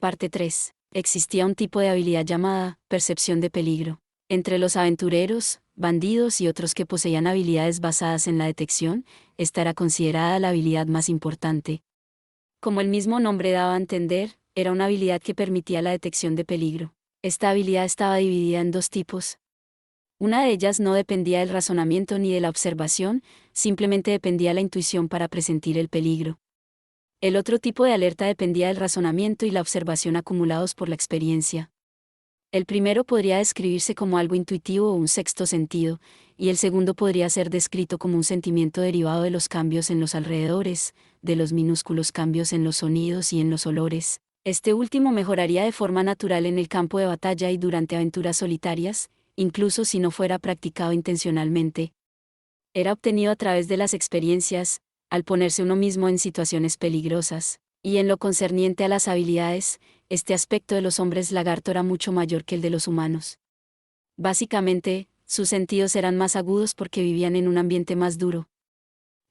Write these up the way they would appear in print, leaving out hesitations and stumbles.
Parte 3. Existía un tipo de habilidad llamada percepción de peligro. Entre los aventureros, bandidos y otros que poseían habilidades basadas en la detección, esta era considerada la habilidad más importante. Como el mismo nombre daba a entender, era una habilidad que permitía la detección de peligro. Esta habilidad estaba dividida en dos tipos. Una de ellas no dependía del razonamiento ni de la observación, simplemente dependía de la intuición para presentir el peligro. El otro tipo de alerta dependía del razonamiento y la observación acumulados por la experiencia. El primero podría describirse como algo intuitivo o un sexto sentido, y el segundo podría ser descrito como un sentimiento derivado de los cambios en los alrededores, de los minúsculos cambios en los sonidos y en los olores. Este último mejoraría de forma natural en el campo de batalla y durante aventuras solitarias, incluso si no fuera practicado intencionalmente. Era obtenido a través de las experiencias, al ponerse uno mismo en situaciones peligrosas, y en lo concerniente a las habilidades, este aspecto de los hombres lagarto era mucho mayor que el de los humanos. Básicamente, sus sentidos eran más agudos porque vivían en un ambiente más duro.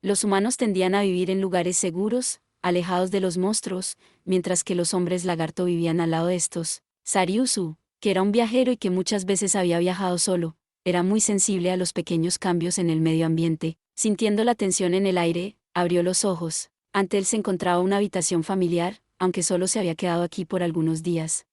Los humanos tendían a vivir en lugares seguros, alejados de los monstruos, mientras que los hombres lagarto vivían al lado de estos. Sariusu, que era un viajero y que muchas veces había viajado solo, era muy sensible a los pequeños cambios en el medio ambiente. Sintiendo la tensión en el aire, abrió los ojos. Ante él se encontraba una habitación familiar, aunque solo se había quedado aquí por algunos días.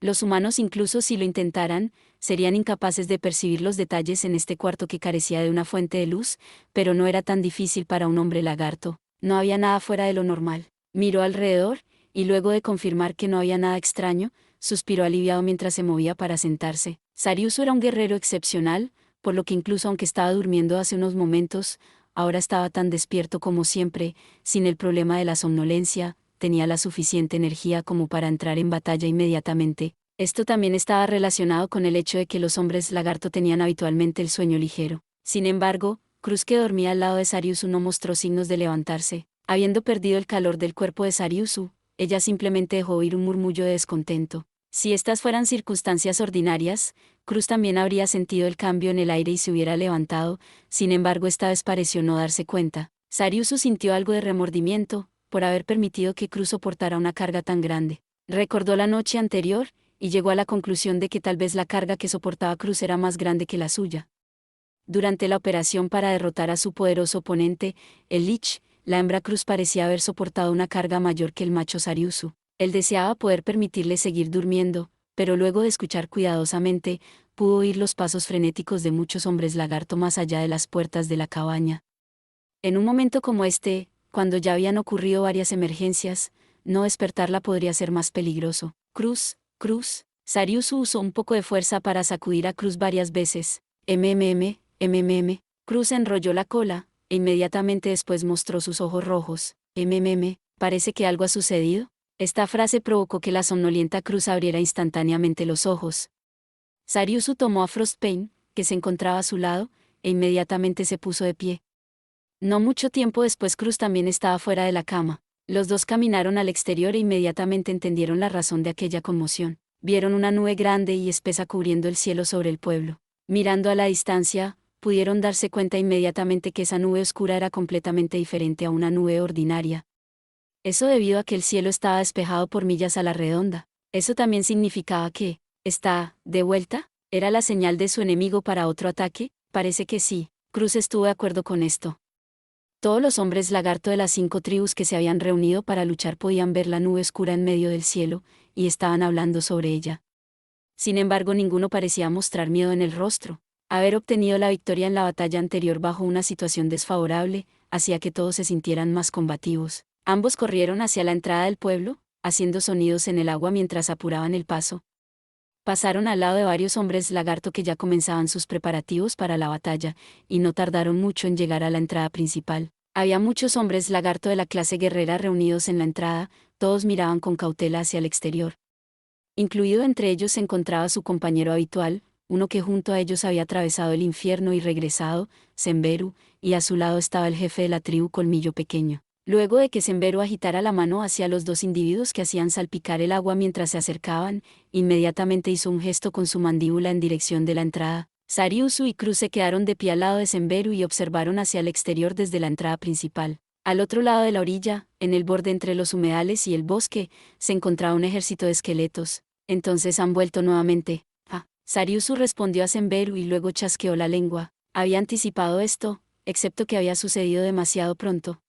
Los humanos, incluso si lo intentaran, serían incapaces de percibir los detalles en este cuarto que carecía de una fuente de luz, pero no era tan difícil para un hombre lagarto. No había nada fuera de lo normal. Miró alrededor, y luego de confirmar que no había nada extraño, suspiró aliviado mientras se movía para sentarse. Sariusu era un guerrero excepcional, por lo que incluso aunque estaba durmiendo hace unos momentos, ahora estaba tan despierto como siempre, sin el problema de la somnolencia, tenía la suficiente energía como para entrar en batalla inmediatamente. Esto también estaba relacionado con el hecho de que los hombres lagarto tenían habitualmente el sueño ligero. Sin embargo, Cruz, que dormía al lado de Sariusu, no mostró signos de levantarse. Habiendo perdido el calor del cuerpo de Sariusu, ella simplemente dejó oír un murmullo de descontento. Si estas fueran circunstancias ordinarias, Cruz también habría sentido el cambio en el aire y se hubiera levantado, sin embargo esta vez pareció no darse cuenta. Sariusu sintió algo de remordimiento, por haber permitido que Cruz soportara una carga tan grande. Recordó la noche anterior, y llegó a la conclusión de que tal vez la carga que soportaba Cruz era más grande que la suya. Durante la operación para derrotar a su poderoso oponente, el Lich, la hembra Cruz parecía haber soportado una carga mayor que el macho Sariusu. Él deseaba poder permitirle seguir durmiendo, pero luego de escuchar cuidadosamente, pudo oír los pasos frenéticos de muchos hombres lagarto más allá de las puertas de la cabaña. En un momento como este, cuando ya habían ocurrido varias emergencias, no despertarla podría ser más peligroso. Cruz, Cruz. Sariusu usó un poco de fuerza para sacudir a Cruz varias veces. MMM. Cruz enrolló la cola, e inmediatamente después mostró sus ojos rojos. Parece que algo ha sucedido. Esta frase provocó que la somnolienta Cruz abriera instantáneamente los ojos. Sariusu tomó a Frostpain, que se encontraba a su lado, e inmediatamente se puso de pie. No mucho tiempo después Cruz también estaba fuera de la cama. Los dos caminaron al exterior e inmediatamente entendieron la razón de aquella conmoción. Vieron una nube grande y espesa cubriendo el cielo sobre el pueblo. Mirando a la distancia, pudieron darse cuenta inmediatamente que esa nube oscura era completamente diferente a una nube ordinaria. Eso debido a que el cielo estaba despejado por millas a la redonda. Eso también significaba que, ¿está de vuelta? ¿Era la señal de su enemigo para otro ataque? Parece que sí. Cruz estuvo de acuerdo con esto. Todos los hombres lagarto de las 5 tribus que se habían reunido para luchar podían ver la nube oscura en medio del cielo, y estaban hablando sobre ella. Sin embargo, ninguno parecía mostrar miedo en el rostro. Haber obtenido la victoria en la batalla anterior bajo una situación desfavorable, hacía que todos se sintieran más combativos. Ambos corrieron hacia la entrada del pueblo, haciendo sonidos en el agua mientras apuraban el paso. Pasaron al lado de varios hombres lagarto que ya comenzaban sus preparativos para la batalla, y no tardaron mucho en llegar a la entrada principal. Había muchos hombres lagarto de la clase guerrera reunidos en la entrada, todos miraban con cautela hacia el exterior. Incluido entre ellos se encontraba su compañero habitual, uno que junto a ellos había atravesado el infierno y regresado, Semberu, y a su lado estaba el jefe de la tribu Colmillo Pequeño. Luego de que Semberu agitara la mano hacia los dos individuos que hacían salpicar el agua mientras se acercaban, inmediatamente hizo un gesto con su mandíbula en dirección de la entrada. Sariusu y Cruz se quedaron de pie al lado de Semberu y observaron hacia el exterior desde la entrada principal. Al otro lado de la orilla, en el borde entre los humedales y el bosque, se encontraba un ejército de esqueletos. Entonces han vuelto nuevamente. Sariusu respondió a Senberu y luego chasqueó la lengua. Había anticipado esto, excepto que había sucedido demasiado pronto.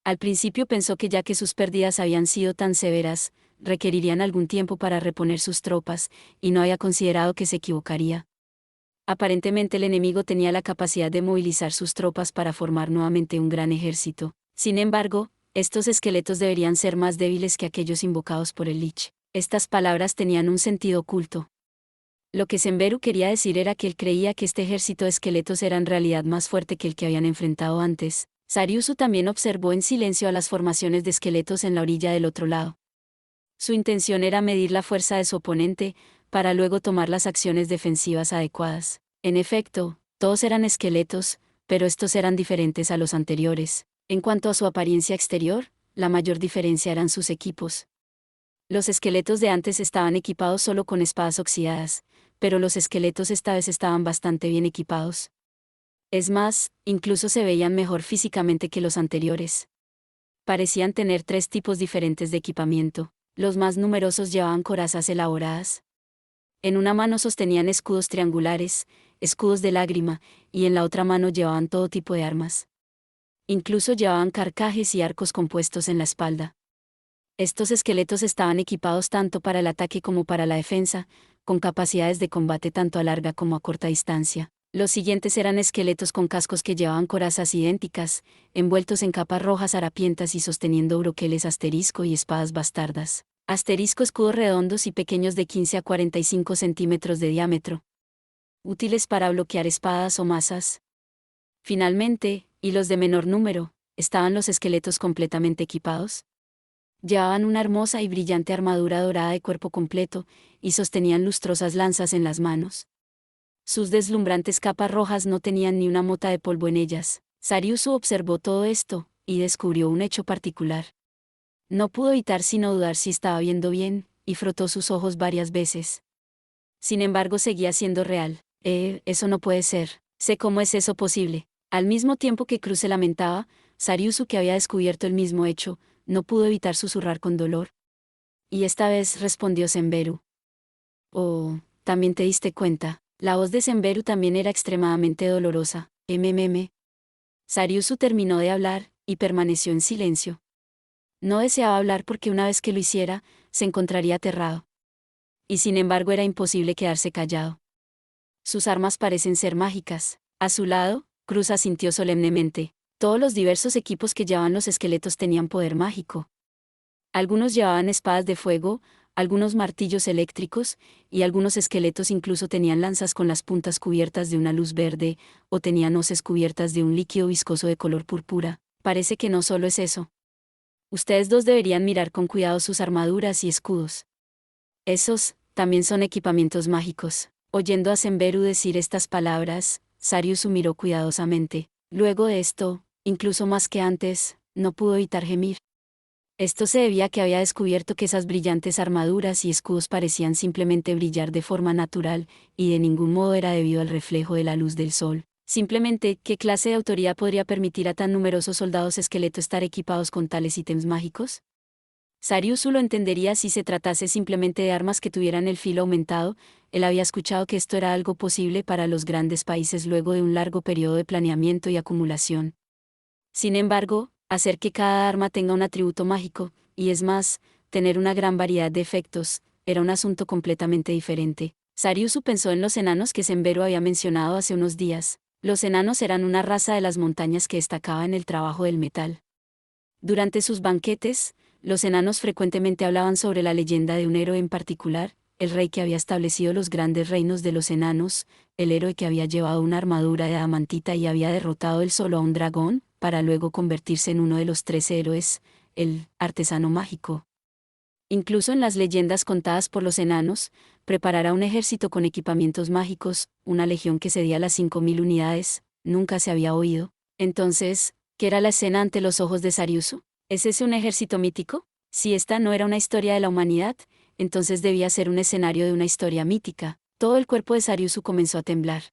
Al principio pensó que ya que sus pérdidas habían sido tan severas, requerirían algún tiempo para reponer sus tropas, y no había considerado que se equivocaría. Aparentemente el enemigo tenía la capacidad de movilizar sus tropas para formar nuevamente un gran ejército. Sin embargo, estos esqueletos deberían ser más débiles que aquellos invocados por el Lich. Estas palabras tenían un sentido oculto. Lo que Senberu quería decir era que él creía que este ejército de esqueletos era en realidad más fuerte que el que habían enfrentado antes. Sariusu también observó en silencio a las formaciones de esqueletos en la orilla del otro lado. Su intención era medir la fuerza de su oponente, para luego tomar las acciones defensivas adecuadas. En efecto, todos eran esqueletos, pero estos eran diferentes a los anteriores. En cuanto a su apariencia exterior, la mayor diferencia eran sus equipos. Los esqueletos de antes estaban equipados solo con espadas oxidadas, pero los esqueletos esta vez estaban bastante bien equipados. Es más, incluso se veían mejor físicamente que los anteriores. Parecían tener 3 tipos diferentes de equipamiento. Los más numerosos llevaban corazas elaboradas. En una mano sostenían escudos triangulares, escudos de lágrima, y en la otra mano llevaban todo tipo de armas. Incluso llevaban carcajes y arcos compuestos en la espalda. Estos esqueletos estaban equipados tanto para el ataque como para la defensa, con capacidades de combate tanto a larga como a corta distancia. Los siguientes eran esqueletos con cascos que llevaban corazas idénticas, envueltos en capas rojas harapientas y sosteniendo broqueles asterisco y espadas bastardas. Asterisco, escudos redondos y pequeños de 15 a 45 centímetros de diámetro, útiles para bloquear espadas o mazas. Finalmente, y los de menor número, estaban los esqueletos completamente equipados. Llevaban una hermosa y brillante armadura dorada de cuerpo completo, y sostenían lustrosas lanzas en las manos. Sus deslumbrantes capas rojas no tenían ni una mota de polvo en ellas. Sariusu observó todo esto, y descubrió un hecho particular. No pudo evitar sino dudar si estaba viendo bien, y frotó sus ojos varias veces. Sin embargo, seguía siendo real. Eso no puede ser. Sé cómo es eso posible. Al mismo tiempo que Cruz se lamentaba, Sariusu, que había descubierto el mismo hecho, no pudo evitar susurrar con dolor. Y esta vez respondió Senberu. Oh, también te diste cuenta. La voz de Senberu también era extremadamente dolorosa. Sariusu terminó de hablar, y permaneció en silencio. No deseaba hablar porque una vez que lo hiciera, se encontraría aterrado. Y sin embargo era imposible quedarse callado. Sus armas parecen ser mágicas. A su lado, Cruz asintió solemnemente. Todos los diversos equipos que llevaban los esqueletos tenían poder mágico. Algunos llevaban espadas de fuego, algunos martillos eléctricos, y algunos esqueletos incluso tenían lanzas con las puntas cubiertas de una luz verde, o tenían hoces cubiertas de un líquido viscoso de color púrpura. Parece que no solo es eso. Ustedes dos deberían mirar con cuidado sus armaduras y escudos. Esos, también son equipamientos mágicos. Oyendo a Senberu decir estas palabras, Sariusu miró cuidadosamente. Luego de esto, incluso más que antes, no pudo evitar gemir. Esto se debía a que había descubierto que esas brillantes armaduras y escudos parecían simplemente brillar de forma natural, y de ningún modo era debido al reflejo de la luz del sol. Simplemente, ¿qué clase de autoridad podría permitir a tan numerosos soldados esqueleto estar equipados con tales ítems mágicos? Sariusu lo entendería si se tratase simplemente de armas que tuvieran el filo aumentado. Él había escuchado que esto era algo posible para los grandes países luego de un largo periodo de planeamiento y acumulación. Sin embargo, hacer que cada arma tenga un atributo mágico, y es más, tener una gran variedad de efectos, era un asunto completamente diferente. Sariusu pensó en los enanos que Senberu había mencionado hace unos días. Los enanos eran una raza de las montañas que destacaba en el trabajo del metal. Durante sus banquetes, los enanos frecuentemente hablaban sobre la leyenda de un héroe en particular, el rey que había establecido los grandes reinos de los enanos, el héroe que había llevado una armadura de adamantita y había derrotado él solo a un dragón, para luego convertirse en uno de los 13 héroes, el artesano mágico. Incluso en las leyendas contadas por los enanos, preparar a un ejército con equipamientos mágicos, una legión que cedía las 5000 unidades, nunca se había oído. Entonces, ¿qué era la escena ante los ojos de Sariusu? ¿Es ese un ejército mítico? Si esta no era una historia de la humanidad, entonces debía ser un escenario de una historia mítica. Todo el cuerpo de Sariusu comenzó a temblar.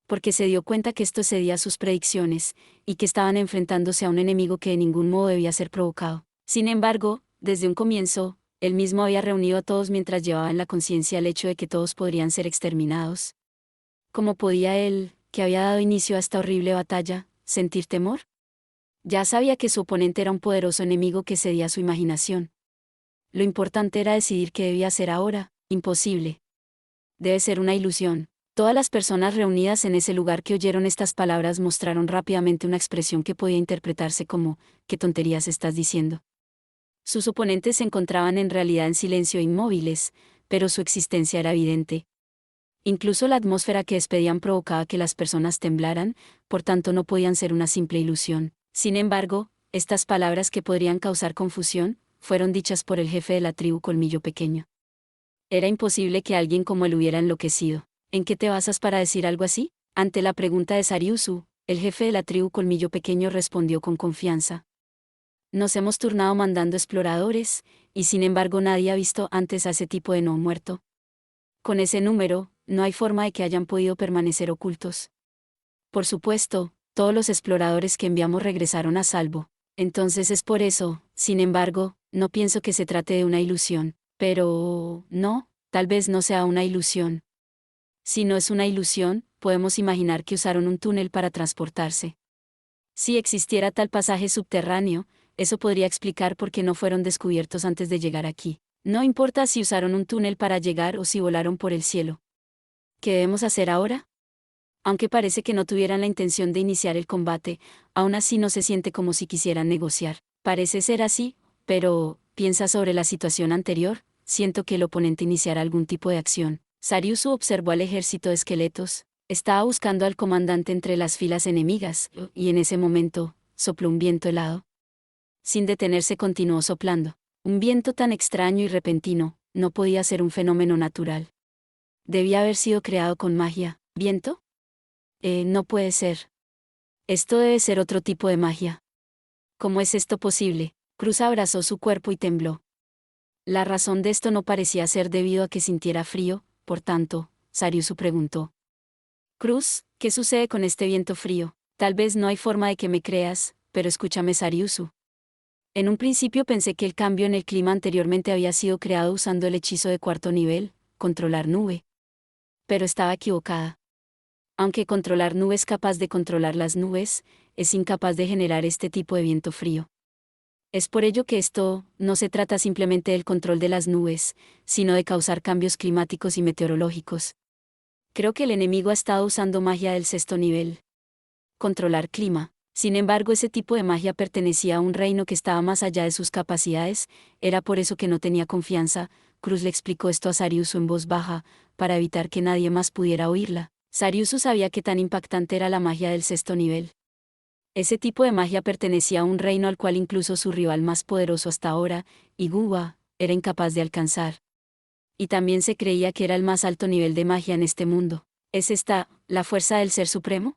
porque se dio cuenta que esto cedía a sus predicciones, y que estaban enfrentándose a un enemigo que de ningún modo debía ser provocado. Sin embargo, desde un comienzo, él mismo había reunido a todos mientras llevaba en la conciencia el hecho de que todos podrían ser exterminados. ¿Cómo podía él, que había dado inicio a esta horrible batalla, sentir temor? Ya sabía que su oponente era un poderoso enemigo que cedía a su imaginación. Lo importante era decidir qué debía hacer ahora. Imposible. Debe ser una ilusión. Todas las personas reunidas en ese lugar que oyeron estas palabras mostraron rápidamente una expresión que podía interpretarse como, ¿qué tonterías estás diciendo? Sus oponentes se encontraban en realidad en silencio e inmóviles, pero su existencia era evidente. Incluso la atmósfera que despedían provocaba que las personas temblaran, por tanto no podían ser una simple ilusión. Sin embargo, estas palabras que podrían causar confusión, fueron dichas por el jefe de la tribu Colmillo Pequeño. Era imposible que alguien como él hubiera enloquecido. ¿En qué te basas para decir algo así? Ante la pregunta de Sariusu, el jefe de la tribu Colmillo Pequeño respondió con confianza. Nos hemos turnado mandando exploradores, y sin embargo nadie ha visto antes a ese tipo de no muerto. Con ese número, no hay forma de que hayan podido permanecer ocultos. Por supuesto, todos los exploradores que enviamos regresaron a salvo. Entonces es por eso, sin embargo, no pienso que se trate de una ilusión. Pero, no, tal vez no sea una ilusión. Si no es una ilusión, podemos imaginar que usaron un túnel para transportarse. Si existiera tal pasaje subterráneo, eso podría explicar por qué no fueron descubiertos antes de llegar aquí. No importa si usaron un túnel para llegar o si volaron por el cielo. ¿Qué debemos hacer ahora? Aunque parece que no tuvieran la intención de iniciar el combate, aún así no se siente como si quisieran negociar. Parece ser así, pero, piensa sobre la situación anterior, siento que el oponente iniciará algún tipo de acción. Sariusu observó al ejército de esqueletos. Estaba buscando al comandante entre las filas enemigas, y en ese momento, sopló un viento helado. Sin detenerse continuó soplando. Un viento tan extraño y repentino, no podía ser un fenómeno natural. Debía haber sido creado con magia. ¿Viento? No puede ser. Esto debe ser otro tipo de magia. ¿Cómo es esto posible? Cruz abrazó su cuerpo y tembló. La razón de esto no parecía ser debido a que sintiera frío, por tanto, Sariusu preguntó. Cruz, ¿qué sucede con este viento frío? Tal vez no hay forma de que me creas, pero escúchame Sariusu. En un principio pensé que el cambio en el clima anteriormente había sido creado usando el hechizo de cuarto nivel, controlar nube. Pero estaba equivocada. Aunque controlar nube es capaz de controlar las nubes, es incapaz de generar este tipo de viento frío. Es por ello que esto no se trata simplemente del control de las nubes, sino de causar cambios climáticos y meteorológicos. Creo que el enemigo ha estado usando magia del sexto nivel. Controlar clima. Sin embargo, ese tipo de magia pertenecía a un reino que estaba más allá de sus capacidades, era por eso que no tenía confianza. Cruz le explicó esto a Sariusu en voz baja, para evitar que nadie más pudiera oírla. Sariusu sabía qué tan impactante era la magia del sexto nivel. Ese tipo de magia pertenecía a un reino al cual incluso su rival más poderoso hasta ahora, Iguwa, era incapaz de alcanzar. Y también se creía que era el más alto nivel de magia en este mundo. ¿Es esta, la fuerza del Ser Supremo?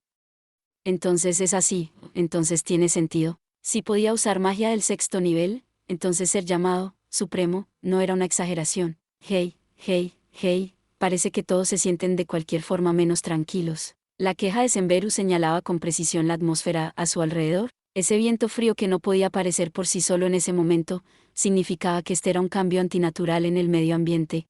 Entonces es así, entonces tiene sentido. Si podía usar magia del sexto nivel, entonces ser llamado Supremo no era una exageración. Hey, hey, hey, parece que todos se sienten de cualquier forma menos tranquilos. La queja de Senberu señalaba con precisión la atmósfera a su alrededor. Ese viento frío que no podía aparecer por sí solo en ese momento, significaba que este era un cambio antinatural en el medio ambiente.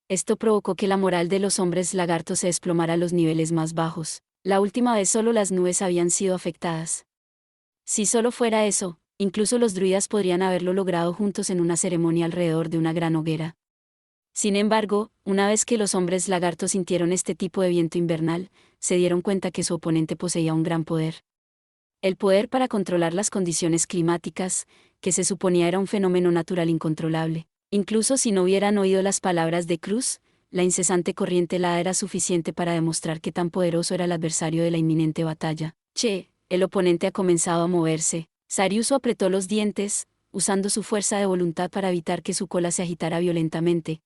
Esto provocó que la moral de los hombres lagartos se desplomara a los niveles más bajos. La última vez solo las nubes habían sido afectadas. Si solo fuera eso, incluso los druidas podrían haberlo logrado juntos en una ceremonia alrededor de una gran hoguera. Sin embargo, una vez que los hombres lagartos sintieron este tipo de viento invernal, se dieron cuenta que su oponente poseía un gran poder. El poder para controlar las condiciones climáticas, que se suponía era un fenómeno natural incontrolable. Incluso si no hubieran oído las palabras de Cruz, la incesante corriente helada era suficiente para demostrar qué tan poderoso era el adversario de la inminente batalla. Che, el oponente ha comenzado a moverse. Sariusu apretó los dientes, usando su fuerza de voluntad para evitar que su cola se agitara violentamente.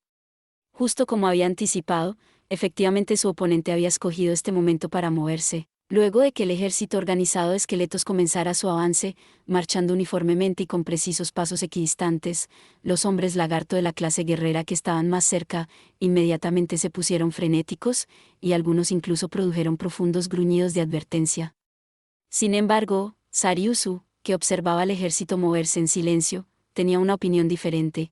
Justo como había anticipado, efectivamente su oponente había escogido este momento para moverse. Luego de que el ejército organizado de esqueletos comenzara su avance, marchando uniformemente y con precisos pasos equidistantes, los hombres lagarto de la clase guerrera que estaban más cerca, inmediatamente se pusieron frenéticos, y algunos incluso produjeron profundos gruñidos de advertencia. Sin embargo, Sariusu, que observaba al ejército moverse en silencio, tenía una opinión diferente.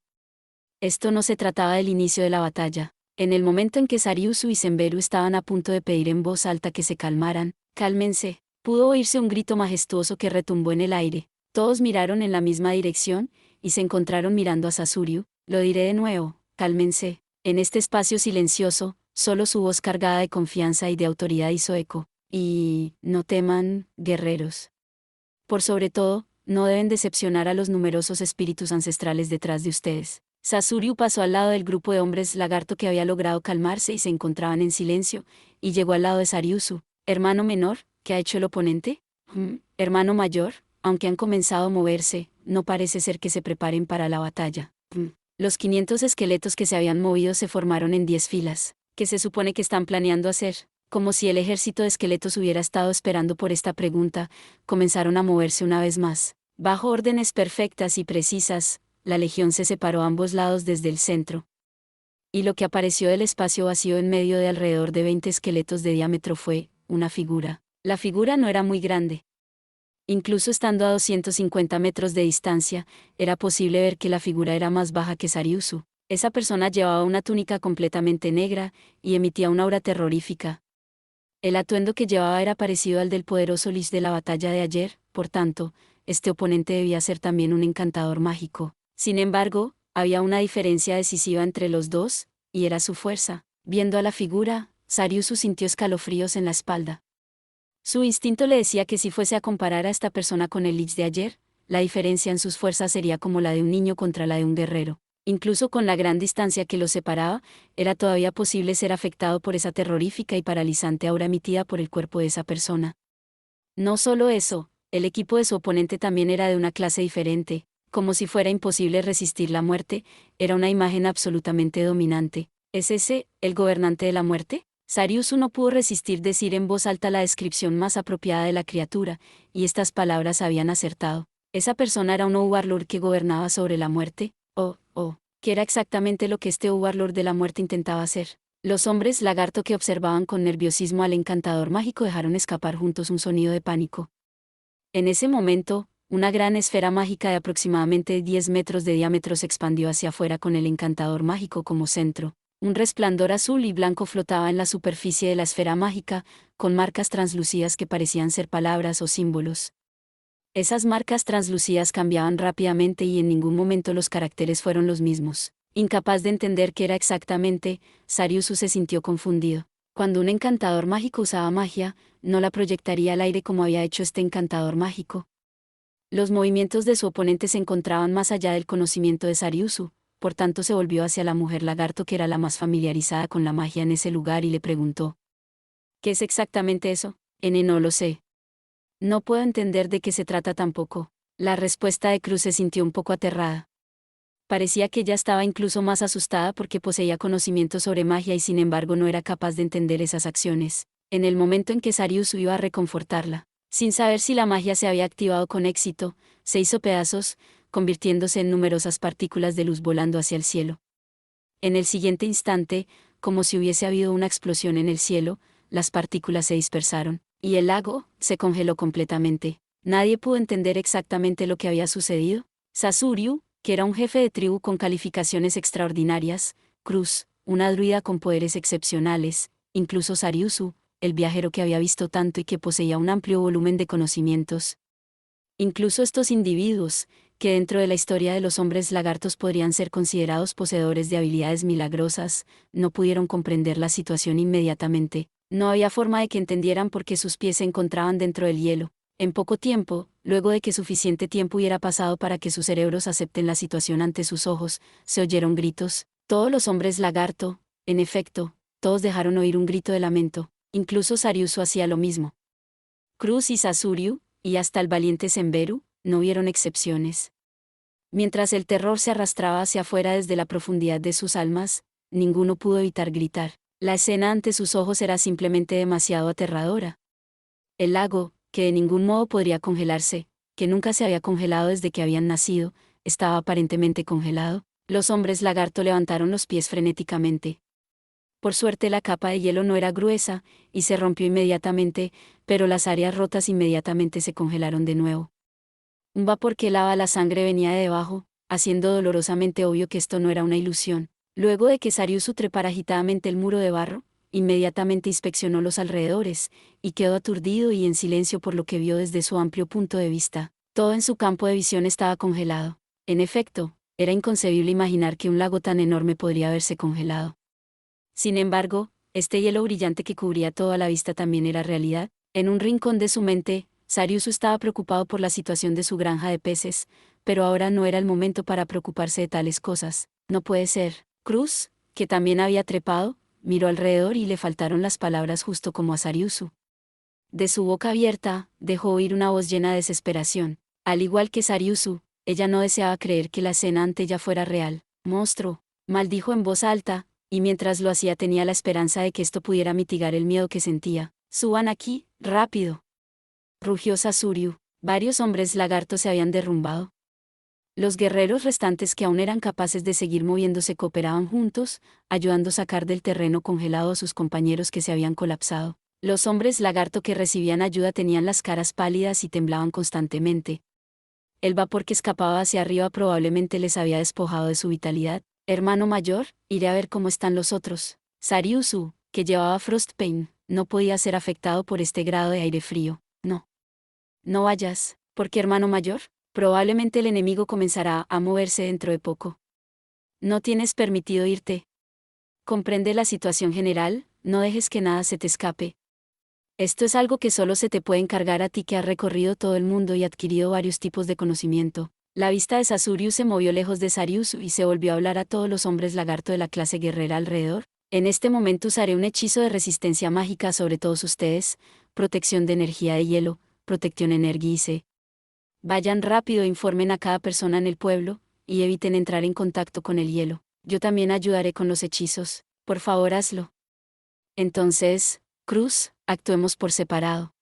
Esto no se trataba del inicio de la batalla. En el momento en que Sariusu y Senberu estaban a punto de pedir en voz alta que se calmaran, «Cálmense», pudo oírse un grito majestuoso que retumbó en el aire. Todos miraron en la misma dirección, y se encontraron mirando a Sasuriu. «Lo diré de nuevo, cálmense». En este espacio silencioso, solo su voz cargada de confianza y de autoridad hizo eco. «Y no teman, guerreros. Por sobre todo, no deben decepcionar a los numerosos espíritus ancestrales detrás de ustedes». Sasuriu pasó al lado del grupo de hombres lagarto que había logrado calmarse y se encontraban en silencio, y llegó al lado de Sariusu. «Hermano menor, ¿qué ha hecho el oponente?» «Hermano mayor, aunque han comenzado a moverse, no parece ser que se preparen para la batalla». Los 500 esqueletos que se habían movido se formaron en 10 filas. ¿Qué se supone que están planeando hacer? Como si el ejército de esqueletos hubiera estado esperando por esta pregunta, comenzaron a moverse una vez más. Bajo órdenes perfectas y precisas, la legión se separó a ambos lados desde el centro. Y lo que apareció del espacio vacío en medio de alrededor de 20 esqueletos de diámetro fue una figura. La figura no era muy grande. Incluso estando a 250 metros de distancia, era posible ver que la figura era más baja que Sariusu. Esa persona llevaba una túnica completamente negra, y emitía una aura terrorífica. El atuendo que llevaba era parecido al del poderoso Lich de la batalla de ayer, por tanto, este oponente debía ser también un encantador mágico. Sin embargo, había una diferencia decisiva entre los dos, y era su fuerza. Viendo a la figura, Sariusu sintió escalofríos en la espalda. Su instinto le decía que si fuese a comparar a esta persona con el Lich de ayer, la diferencia en sus fuerzas sería como la de un niño contra la de un guerrero. Incluso con la gran distancia que los separaba, era todavía posible ser afectado por esa terrorífica y paralizante aura emitida por el cuerpo de esa persona. No solo eso, el equipo de su oponente también era de una clase diferente. Como si fuera imposible resistir la muerte, era una imagen absolutamente dominante. ¿Es ese, el gobernante de la muerte? Sariusu no pudo resistir decir en voz alta la descripción más apropiada de la criatura, y estas palabras habían acertado. Esa persona era un Overlord que gobernaba sobre la muerte. ¿Qué era exactamente lo que este Overlord de la muerte intentaba hacer? Los hombres lagarto que observaban con nerviosismo al encantador mágico dejaron escapar juntos un sonido de pánico. En ese momento, una gran esfera mágica de aproximadamente 10 metros de diámetro se expandió hacia afuera con el encantador mágico como centro. Un resplandor azul y blanco flotaba en la superficie de la esfera mágica, con marcas translúcidas que parecían ser palabras o símbolos. Esas marcas translúcidas cambiaban rápidamente y en ningún momento los caracteres fueron los mismos. Incapaz de entender qué era exactamente, Sariusu se sintió confundido. Cuando un encantador mágico usaba magia, no la proyectaría al aire como había hecho este encantador mágico. Los movimientos de su oponente se encontraban más allá del conocimiento de Sariusu, por tanto se volvió hacia la mujer lagarto que era la más familiarizada con la magia en ese lugar y le preguntó: «¿Qué es exactamente eso?» «No lo sé. No puedo entender de qué se trata tampoco». La respuesta de Cruz se sintió un poco aterrada. Parecía que ella estaba incluso más asustada porque poseía conocimiento sobre magia y sin embargo no era capaz de entender esas acciones. En el momento en que Sariusu iba a reconfortarla, sin saber si la magia se había activado con éxito, se hizo pedazos, convirtiéndose en numerosas partículas de luz volando hacia el cielo. En el siguiente instante, como si hubiese habido una explosión en el cielo, las partículas se dispersaron, y el lago se congeló completamente. Nadie pudo entender exactamente lo que había sucedido. Sasuriu, que era un jefe de tribu con calificaciones extraordinarias, Cruz, una druida con poderes excepcionales, incluso Sariusu, el viajero que había visto tanto y que poseía un amplio volumen de conocimientos. Incluso estos individuos, que dentro de la historia de los hombres lagartos podrían ser considerados poseedores de habilidades milagrosas, no pudieron comprender la situación inmediatamente. No había forma de que entendieran por qué sus pies se encontraban dentro del hielo. En poco tiempo, luego de que suficiente tiempo hubiera pasado para que sus cerebros acepten la situación ante sus ojos, se oyeron gritos. Todos los hombres lagarto, en efecto, todos dejaron oír un grito de lamento. Incluso Sariusu hacía lo mismo. Cruz y Sasuriu, y hasta el valiente Senberu, no vieron excepciones. Mientras el terror se arrastraba hacia afuera desde la profundidad de sus almas, ninguno pudo evitar gritar. La escena ante sus ojos era simplemente demasiado aterradora. El lago, que de ningún modo podría congelarse, que nunca se había congelado desde que habían nacido, estaba aparentemente congelado. Los hombres lagarto levantaron los pies frenéticamente. Por suerte la capa de hielo no era gruesa, y se rompió inmediatamente, pero las áreas rotas inmediatamente se congelaron de nuevo. Un vapor que helaba la sangre venía de debajo, haciendo dolorosamente obvio que esto no era una ilusión. Luego de que Sariusu trepara agitadamente el muro de barro, inmediatamente inspeccionó los alrededores, y quedó aturdido y en silencio por lo que vio desde su amplio punto de vista. Todo en su campo de visión estaba congelado. En efecto, era inconcebible imaginar que un lago tan enorme podría haberse congelado. Sin embargo, este hielo brillante que cubría toda la vista también era realidad. En un rincón de su mente, Sariusu estaba preocupado por la situación de su granja de peces, pero ahora no era el momento para preocuparse de tales cosas. No puede ser. Cruz, que también había trepado, miró alrededor y le faltaron las palabras justo como a Sariusu. De su boca abierta, dejó oír una voz llena de desesperación. Al igual que Sariusu, ella no deseaba creer que la escena ante ella fuera real. Monstruo, maldijo en voz alta, y mientras lo hacía tenía la esperanza de que esto pudiera mitigar el miedo que sentía. Suban aquí, rápido. Rugió Sasoriu. Varios hombres lagartos se habían derrumbado. Los guerreros restantes que aún eran capaces de seguir moviéndose cooperaban juntos, ayudando a sacar del terreno congelado a sus compañeros que se habían colapsado. Los hombres lagarto que recibían ayuda tenían las caras pálidas y temblaban constantemente. El vapor que escapaba hacia arriba probablemente les había despojado de su vitalidad. Hermano mayor, iré a ver cómo están los otros. Sariusu, que llevaba Frostpain, no podía ser afectado por este grado de aire frío. No. No vayas, porque hermano mayor, probablemente el enemigo comenzará a moverse dentro de poco. No tienes permitido irte. Comprende la situación general, no dejes que nada se te escape. Esto es algo que solo se te puede encargar a ti que has recorrido todo el mundo y adquirido varios tipos de conocimiento. La vista de Sasoriu se movió lejos de Sariusu y se volvió a hablar a todos los hombres lagarto de la clase guerrera alrededor. En este momento usaré un hechizo de resistencia mágica sobre todos ustedes, protección de energía de hielo, protección energice. Vayan rápido e informen a cada persona en el pueblo, y eviten entrar en contacto con el hielo. Yo también ayudaré con los hechizos. Por favor, hazlo. Entonces, Cruz, actuemos por separado.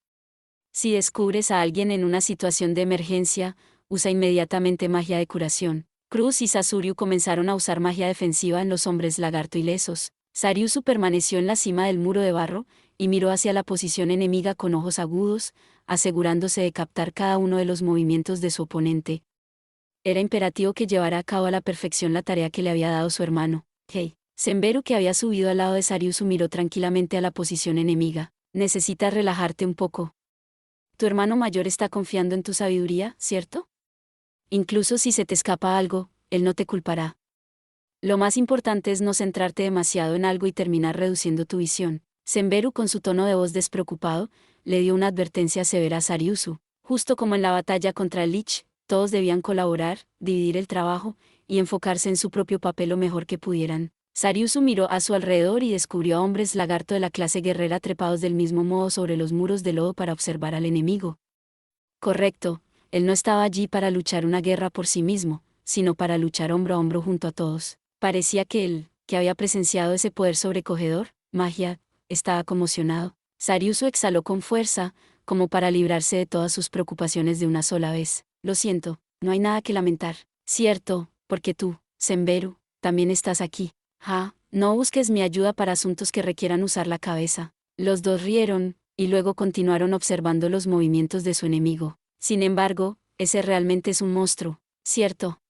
Si descubres a alguien en una situación de emergencia, usa inmediatamente magia de curación. Cruz y Sasoriu comenzaron a usar magia defensiva en los hombres lagarto ilesos. Sariusu permaneció en la cima del muro de barro, y miró hacia la posición enemiga con ojos agudos, asegurándose de captar cada uno de los movimientos de su oponente. Era imperativo que llevara a cabo a la perfección la tarea que le había dado su hermano. Hey. Senberu, que había subido al lado de Sariusu, miró tranquilamente a la posición enemiga. Necesitas relajarte un poco. Tu hermano mayor está confiando en tu sabiduría, ¿cierto? Incluso si se te escapa algo, él no te culpará. Lo más importante es no centrarte demasiado en algo y terminar reduciendo tu visión. Senberu, con su tono de voz despreocupado, le dio una advertencia severa a Sariusu. Justo como en la batalla contra el Lich, todos debían colaborar, dividir el trabajo, y enfocarse en su propio papel lo mejor que pudieran. Sariusu miró a su alrededor y descubrió a hombres lagarto de la clase guerrera trepados del mismo modo sobre los muros de lodo para observar al enemigo. Correcto, él no estaba allí para luchar una guerra por sí mismo, sino para luchar hombro a hombro junto a todos. Parecía que él, que había presenciado ese poder sobrecogedor, magia, estaba conmocionado. Sariusu exhaló con fuerza, como para librarse de todas sus preocupaciones de una sola vez. Lo siento, no hay nada que lamentar. Cierto, porque tú, Senberu, también estás aquí. No busques mi ayuda para asuntos que requieran usar la cabeza. Los dos rieron, y luego continuaron observando los movimientos de su enemigo. Sin embargo, ese realmente es un monstruo, ¿cierto?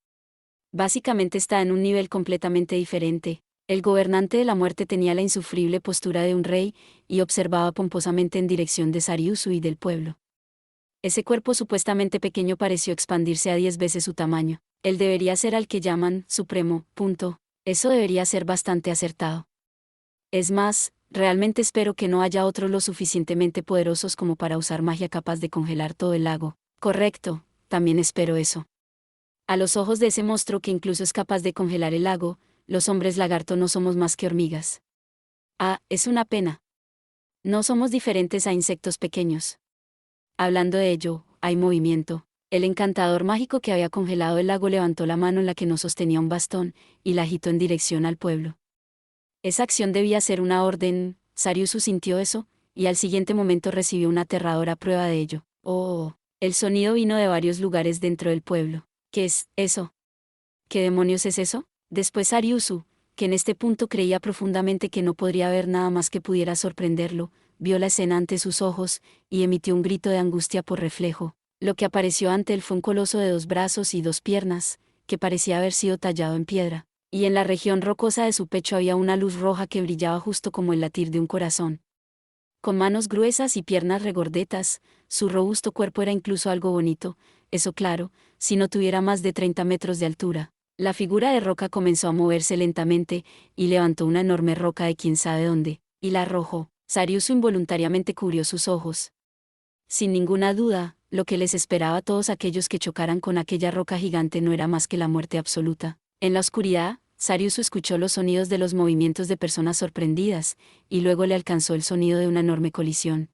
Básicamente está en un nivel completamente diferente. El gobernante de la muerte tenía la insufrible postura de un rey, y observaba pomposamente en dirección de Sariusu y del pueblo. Ese cuerpo supuestamente pequeño pareció expandirse a 10 veces su tamaño. Él debería ser al que llaman Supremo, punto. Eso debería ser bastante acertado. Es más, realmente espero que no haya otros lo suficientemente poderosos como para usar magia capaz de congelar todo el lago. Correcto, también espero eso. A los ojos de ese monstruo que incluso es capaz de congelar el lago, los hombres lagarto no somos más que hormigas. Es una pena. No somos diferentes a insectos pequeños. Hablando de ello, hay movimiento. El encantador mágico que había congelado el lago levantó la mano en la que no sostenía un bastón, y la agitó en dirección al pueblo. Esa acción debía ser una orden. Sariusu sintió eso, y al siguiente momento recibió una aterradora prueba de ello. Oh, el sonido vino de varios lugares dentro del pueblo. ¿Qué es eso? ¿Qué demonios es eso? Después Sariusu, que en este punto creía profundamente que no podría haber nada más que pudiera sorprenderlo, vio la escena ante sus ojos, y emitió un grito de angustia por reflejo. Lo que apareció ante él fue un coloso de 2 brazos y 2 piernas, que parecía haber sido tallado en piedra, y en la región rocosa de su pecho había una luz roja que brillaba justo como el latir de un corazón. Con manos gruesas y piernas regordetas, su robusto cuerpo era incluso algo bonito, eso claro, si no tuviera más de 30 metros de altura. La figura de roca comenzó a moverse lentamente, y levantó una enorme roca de quién sabe dónde, y la arrojó. Sariusu involuntariamente cubrió sus ojos. Sin ninguna duda, lo que les esperaba a todos aquellos que chocaran con aquella roca gigante no era más que la muerte absoluta. En la oscuridad, Sariusu escuchó los sonidos de los movimientos de personas sorprendidas, y luego le alcanzó el sonido de una enorme colisión.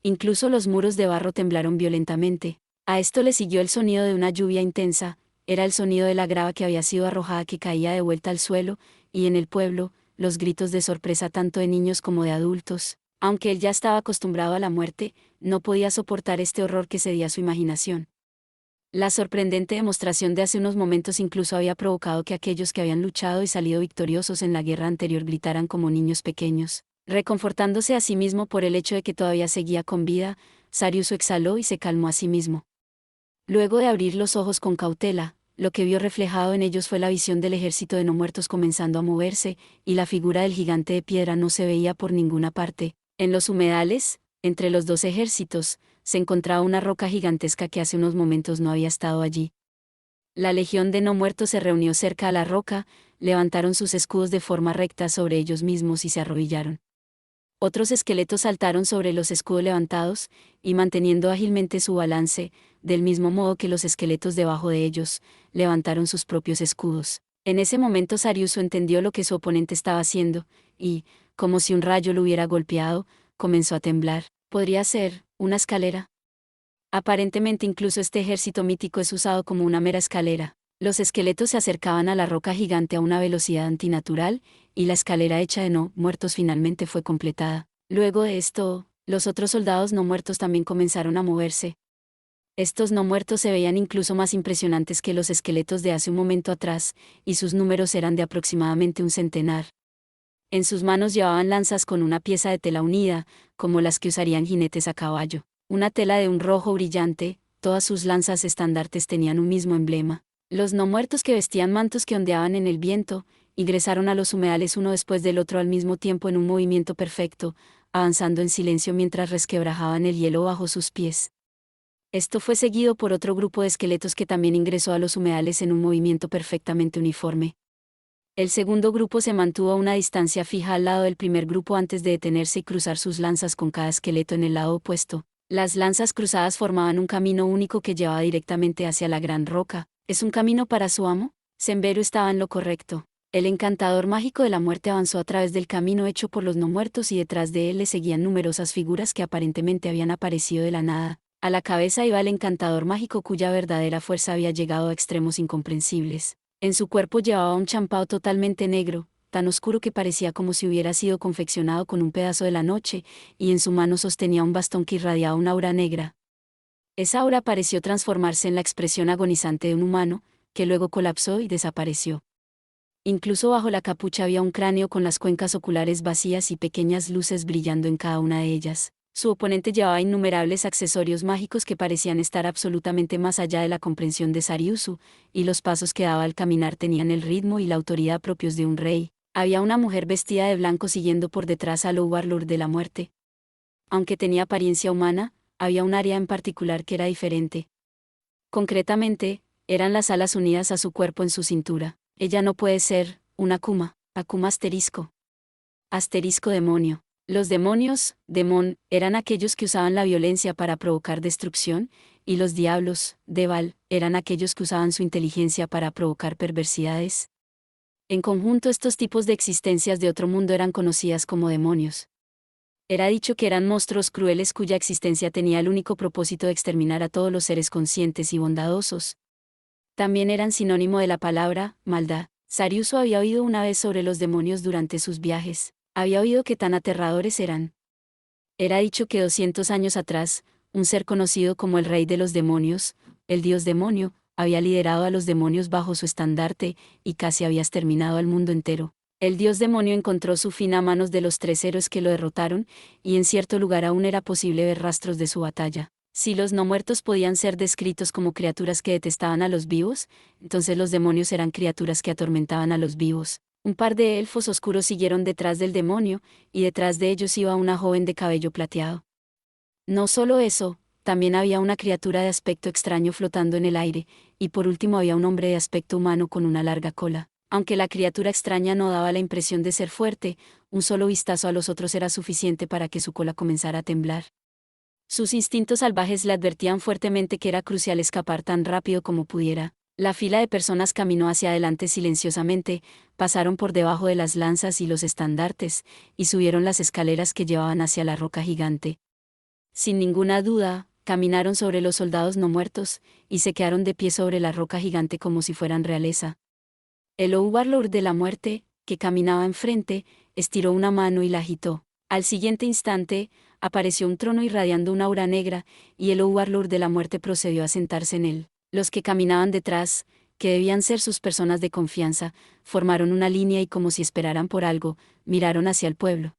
Incluso los muros de barro temblaron violentamente. A esto le siguió el sonido de una lluvia intensa, era el sonido de la grava que había sido arrojada que caía de vuelta al suelo, y en el pueblo, los gritos de sorpresa tanto de niños como de adultos. Aunque él ya estaba acostumbrado a la muerte, no podía soportar este horror que cedía a su imaginación. La sorprendente demostración de hace unos momentos incluso había provocado que aquellos que habían luchado y salido victoriosos en la guerra anterior gritaran como niños pequeños. Reconfortándose a sí mismo por el hecho de que todavía seguía con vida, Sariusu exhaló y se calmó a sí mismo. Luego de abrir los ojos con cautela, lo que vio reflejado en ellos fue la visión del ejército de no muertos comenzando a moverse, y la figura del gigante de piedra no se veía por ninguna parte. En los humedales, entre los 2 ejércitos, se encontraba una roca gigantesca que hace unos momentos no había estado allí. La legión de no muertos se reunió cerca a la roca, levantaron sus escudos de forma recta sobre ellos mismos y se arrodillaron. Otros esqueletos saltaron sobre los escudos levantados, y manteniendo ágilmente su balance, del mismo modo que los esqueletos debajo de ellos, levantaron sus propios escudos. En ese momento Sariusu entendió lo que su oponente estaba haciendo, y, como si un rayo lo hubiera golpeado, comenzó a temblar. ¿Podría ser una escalera? Aparentemente incluso este ejército mítico es usado como una mera escalera. Los esqueletos se acercaban a la roca gigante a una velocidad antinatural, y la escalera hecha de no muertos finalmente fue completada. Luego de esto, los otros soldados no muertos también comenzaron a moverse. Estos no muertos se veían incluso más impresionantes que los esqueletos de hace un momento atrás, y sus números eran de aproximadamente un centenar. En sus manos llevaban lanzas con una pieza de tela unida, como las que usarían jinetes a caballo. Una tela de un rojo brillante, todas sus lanzas estandartes tenían un mismo emblema. Los no muertos que vestían mantos que ondeaban en el viento, ingresaron a los humedales uno después del otro al mismo tiempo en un movimiento perfecto, avanzando en silencio mientras resquebrajaban el hielo bajo sus pies. Esto fue seguido por otro grupo de esqueletos que también ingresó a los humedales en un movimiento perfectamente uniforme. El segundo grupo se mantuvo a una distancia fija al lado del primer grupo antes de detenerse y cruzar sus lanzas con cada esqueleto en el lado opuesto. Las lanzas cruzadas formaban un camino único que llevaba directamente hacia la gran roca. ¿Es un camino para su amo? Senbero estaba en lo correcto. El encantador mágico de la muerte avanzó a través del camino hecho por los no muertos y detrás de él le seguían numerosas figuras que aparentemente habían aparecido de la nada. A la cabeza iba el encantador mágico cuya verdadera fuerza había llegado a extremos incomprensibles. En su cuerpo llevaba un champao totalmente negro, tan oscuro que parecía como si hubiera sido confeccionado con un pedazo de la noche, y en su mano sostenía un bastón que irradiaba una aura negra. Esa aura pareció transformarse en la expresión agonizante de un humano, que luego colapsó y desapareció. Incluso bajo la capucha había un cráneo con las cuencas oculares vacías y pequeñas luces brillando en cada una de ellas. Su oponente llevaba innumerables accesorios mágicos que parecían estar absolutamente más allá de la comprensión de Sariusu, y los pasos que daba al caminar tenían el ritmo y la autoridad propios de un rey. Había una mujer vestida de blanco siguiendo por detrás al Overlord de la muerte. Aunque tenía apariencia humana, había un área en particular que era diferente. Concretamente, eran las alas unidas a su cuerpo en su cintura. Ella no puede ser una Akuma, Akuma asterisco. Asterisco demonio. Los demonios, demon, eran aquellos que usaban la violencia para provocar destrucción, y los diablos, Deval, eran aquellos que usaban su inteligencia para provocar perversidades. En conjunto estos tipos de existencias de otro mundo eran conocidas como demonios. Era dicho que eran monstruos crueles cuya existencia tenía el único propósito de exterminar a todos los seres conscientes y bondadosos. También eran sinónimo de la palabra maldad. Sariusu había oído una vez sobre los demonios durante sus viajes. Había oído que tan aterradores eran. Era dicho que 200 años atrás, un ser conocido como el rey de los demonios, el dios demonio, había liderado a los demonios bajo su estandarte y casi había exterminado al mundo entero. El dios demonio encontró su fin a manos de los 3 héroes que lo derrotaron, y en cierto lugar aún era posible ver rastros de su batalla. Si los no muertos podían ser descritos como criaturas que detestaban a los vivos, entonces los demonios eran criaturas que atormentaban a los vivos. Un par de elfos oscuros siguieron detrás del demonio, y detrás de ellos iba una joven de cabello plateado. No solo eso, también había una criatura de aspecto extraño flotando en el aire, y por último había un hombre de aspecto humano con una larga cola. Aunque la criatura extraña no daba la impresión de ser fuerte, un solo vistazo a los otros era suficiente para que su cola comenzara a temblar. Sus instintos salvajes le advertían fuertemente que era crucial escapar tan rápido como pudiera. La fila de personas caminó hacia adelante silenciosamente, pasaron por debajo de las lanzas y los estandartes, y subieron las escaleras que llevaban hacia la roca gigante. Sin ninguna duda, caminaron sobre los soldados no muertos, y se quedaron de pie sobre la roca gigante como si fueran realeza. El Overlord de la muerte, que caminaba enfrente, estiró una mano y la agitó. Al siguiente instante, apareció un trono irradiando una aura negra, y el Overlord de la muerte procedió a sentarse en él. Los que caminaban detrás, que debían ser sus personas de confianza, formaron una línea y como si esperaran por algo, miraron hacia el pueblo.